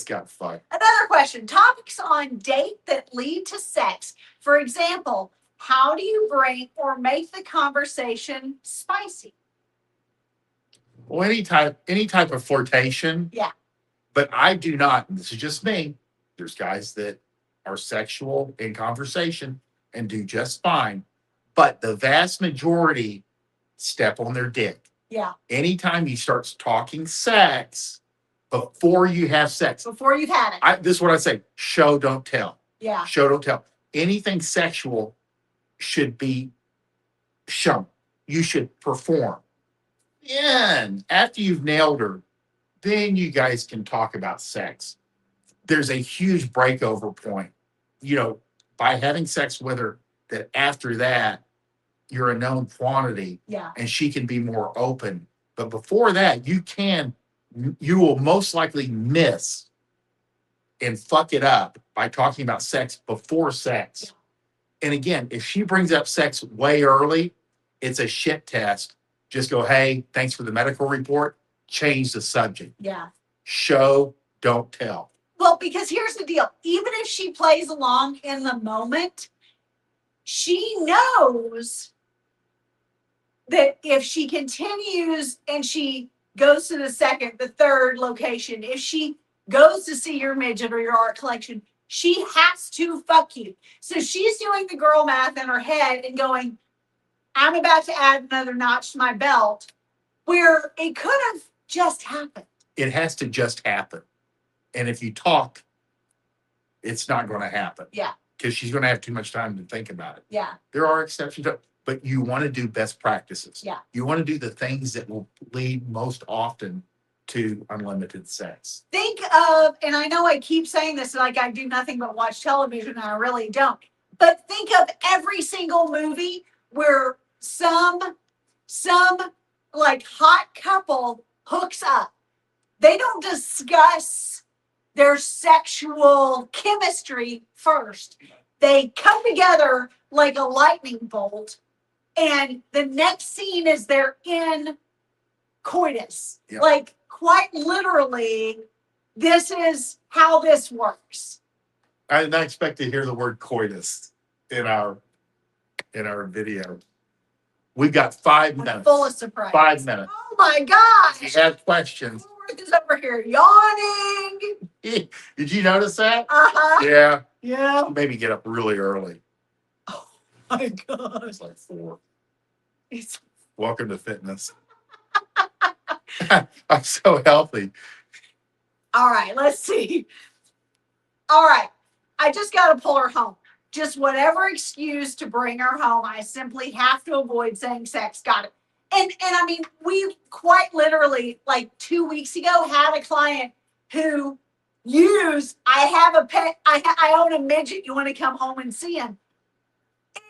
got fucked. Another question. Topics on date that lead to sex. For example, how do you bring or make the conversation spicy? Well, any type of flirtation. Yeah. But I do not, and this is just me. There's guys that are sexual in conversation and do just fine. But the vast majority step on their dick. Yeah. Anytime you start talking sex before you have sex. Before you've had it. This is what I say. Show, don't tell. Yeah. Show, don't tell. Anything sexual should be shown. You should perform. And after you've nailed her, then you guys can talk about sex. There's a huge breakover point, by having sex with her, that after that, you're a known quantity. Yeah. And she can be more open. But before that, you will most likely miss and fuck it up by talking about sex before sex. Yeah. And again, if she brings up sex way early, it's a shit test. Just go, hey, thanks for the medical report. Change the subject. Yeah. Show, don't tell. Well, because here's the deal. Even if she plays along in the moment, she knows that if she continues and she goes to the second, the third location, if she goes to see your midget or your art collection, she has to fuck you. So she's doing the girl math in her head and going, I'm about to add another notch to my belt, where it could have just happened. It has to just happen. And if you talk, it's not going to happen. Yeah. Because she's going to have too much time to think about it. Yeah. There are exceptions, but you want to do best practices. Yeah. You want to do the things that will lead most often to unlimited sex. Think of, and I know I keep saying this like I do nothing but watch television, and I really don't. But think of every single movie where some like hot couple hooks up. They don't discuss their sexual chemistry first. They come together like a lightning bolt, and the next scene is they're in coitus. Yep. Like quite literally, this is how this works. I did not expect to hear the word coitus in our video. We've got 5 minutes. Full of surprise. 5 minutes. Oh my gosh. If you have questions. Ruth is over here yawning. Did you notice that? Uh-huh. Yeah. Yeah. Maybe get up really early. Oh my gosh. It's like 4. It's Welcome to fitness. I'm so healthy. all right, let's see. All right. I just got to pull her home. Just whatever excuse to bring her home. I simply have to avoid saying sex. Got it. And I mean, we quite literally, like 2 weeks ago, had a client who used, I have a pet, I own a midget, you want to come home and see him.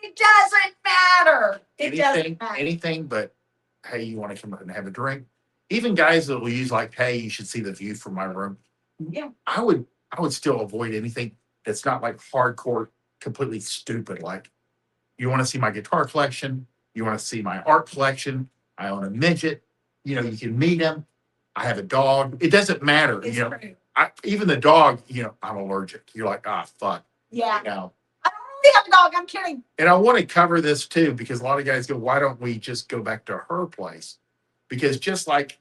It doesn't matter. Doesn't matter. Anything but, hey, you want to come up and have a drink? Even guys that will use like, hey, you should see the view from my room. Yeah. I would still avoid anything that's not like hardcore, completely stupid. Like, you want to see my guitar collection? You want to see my art collection? I own a midget. You can meet him. I have a dog. It doesn't matter. It's true. Even the dog, I'm allergic. You're like, fuck. Yeah. I don't really have a dog. I'm kidding. And I want to cover this too, because a lot of guys go, why don't we just go back to her place? Because just like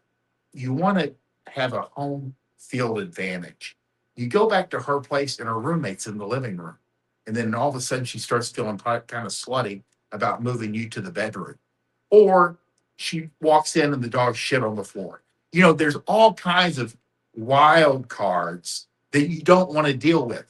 you want to have a home field advantage. You go back to her place and her roommate's in the living room. And then all of a sudden she starts feeling kind of slutty about moving you to the bedroom. Or she walks in and the dog shit on the floor. You know, there's all kinds of wild cards that you don't want to deal with.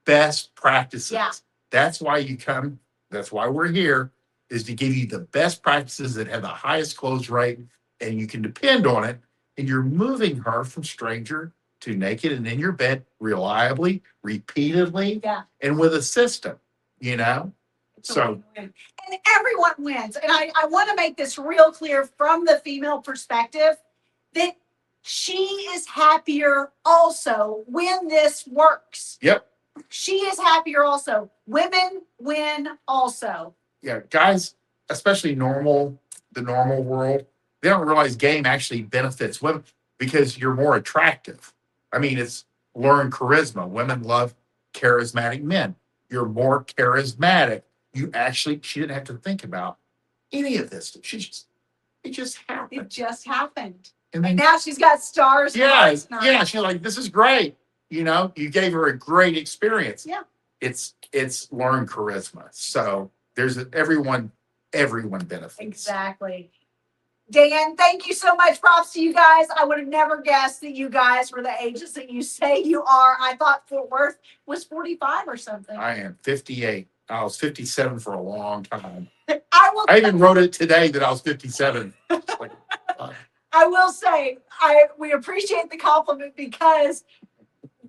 Best practices. Yeah. That's why you come, that's why we're here, is to give you the best practices that have the highest close rate and you can depend on it. And you're moving her from stranger to naked and in your bed reliably, repeatedly, Yeah. and with a system, you know? So, and everyone wins. And I want to make this real clear from the female perspective that she is happier also when this works. yep. She is happier also. Women win also. Yeah, guys, especially the normal world, they don't realize game actually benefits women because you're more attractive. I mean, it's learned charisma. Women love charismatic men. You're more charismatic. She didn't have to think about any of this. It just happened. It just happened. And then Now she's got stars. yeah, she's like, this is great. You know, you gave her a great experience. Yeah. It's learned charisma. So everyone benefits. Exactly. Dan, thank you so much. Props to you guys. I would have never guessed that you guys were the ages that you say you are. I thought Fort Worth was 45 or something. I am 58. I was 57 for a long time. I even wrote it today that I was 57. Like, I will say, we appreciate the compliment because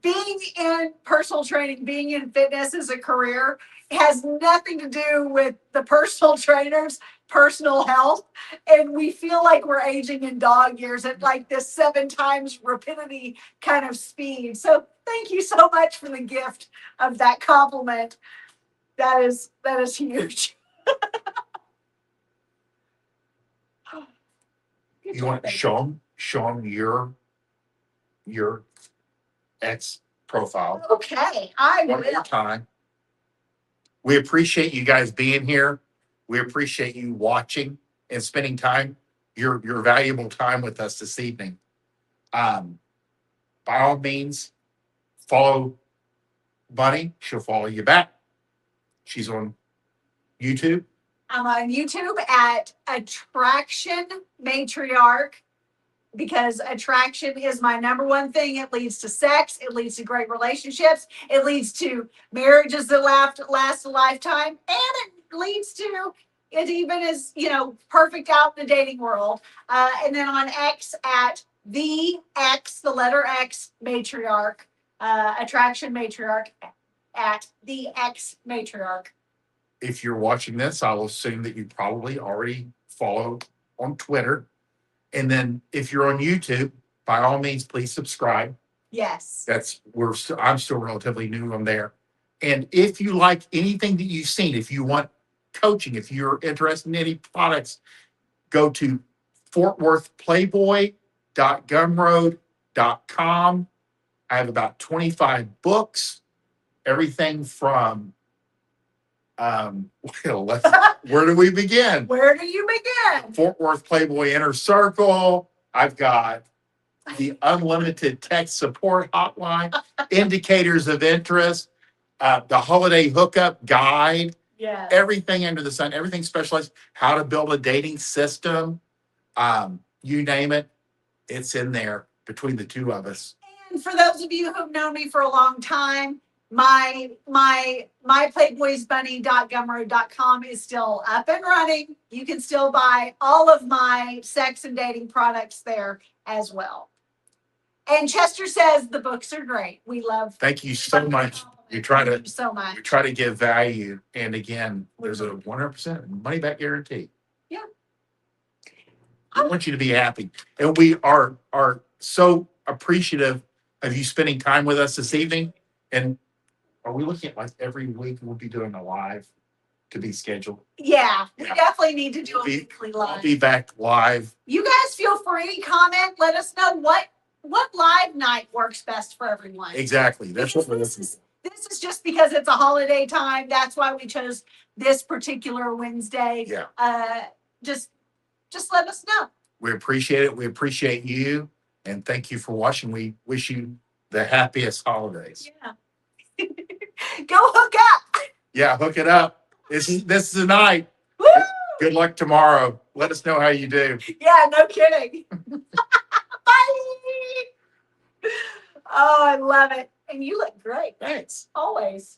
being in personal training, being in fitness as a career has nothing to do with the personal trainer's personal health. And we feel like we're aging in dog years at like this 7 times rapidity kind of speed. So thank you so much for the gift of that compliment. That is huge. you want to show them your ex profile. Okay, I One will. more time. We appreciate you guys being here. We appreciate you watching and spending your valuable time with us this evening. By all means, follow Bunny. She'll follow you back. She's on YouTube. I'm on YouTube at Attraction Matriarch because attraction is my number one thing. It leads to sex. It leads to great relationships. It leads to marriages that last a lifetime. And it leads to, it even is, perfect out in the dating world. And then on X at the letter X Matriarch, Attraction Matriarch at the X Matriarch. If you're watching this, I'll assume that you probably already follow on Twitter. And then if you're on YouTube, by all means, please subscribe. Yes. I'm still relatively new on there. And if you like anything that you've seen, if you want coaching, if you're interested in any products, go to fortworthplayboy.gumroad.com. I have about 25 books, everything from where do we begin? Where do you begin? Fort Worth Playboy Inner Circle. I've got the unlimited text support hotline, indicators of interest, the holiday hookup guide, everything under the sun, everything specialized, how to build a dating system. You name it, it's in there between the two of us. And for those of you who've known me for a long time, my playboysbunny.gumroad.com is still up and running. You can still buy all of my sex and dating products there as well. And Chester says the books are great. We love. Thank you so much. You try to give value, and again, there's a 100% money back guarantee. Yeah. I want you to be happy, and we are so appreciative of you spending time with us this evening. And are we looking at like every week we'll be doing a live to be scheduled? Yeah, we definitely need to do a weekly live. I'll be back live. You guys feel free, comment, let us know what live night works best for everyone. Exactly. That's what we're looking for. This is just because it's a holiday time. That's why we chose this particular Wednesday. Yeah. Just let us know. We appreciate it. We appreciate you. And thank you for watching. We wish you the happiest holidays. Yeah. Go hook up. Yeah, hook it up. This is the night. Woo! Good luck tomorrow. Let us know how you do. Yeah, no kidding. Bye. Oh, I love it. And you look great. Thanks. Always.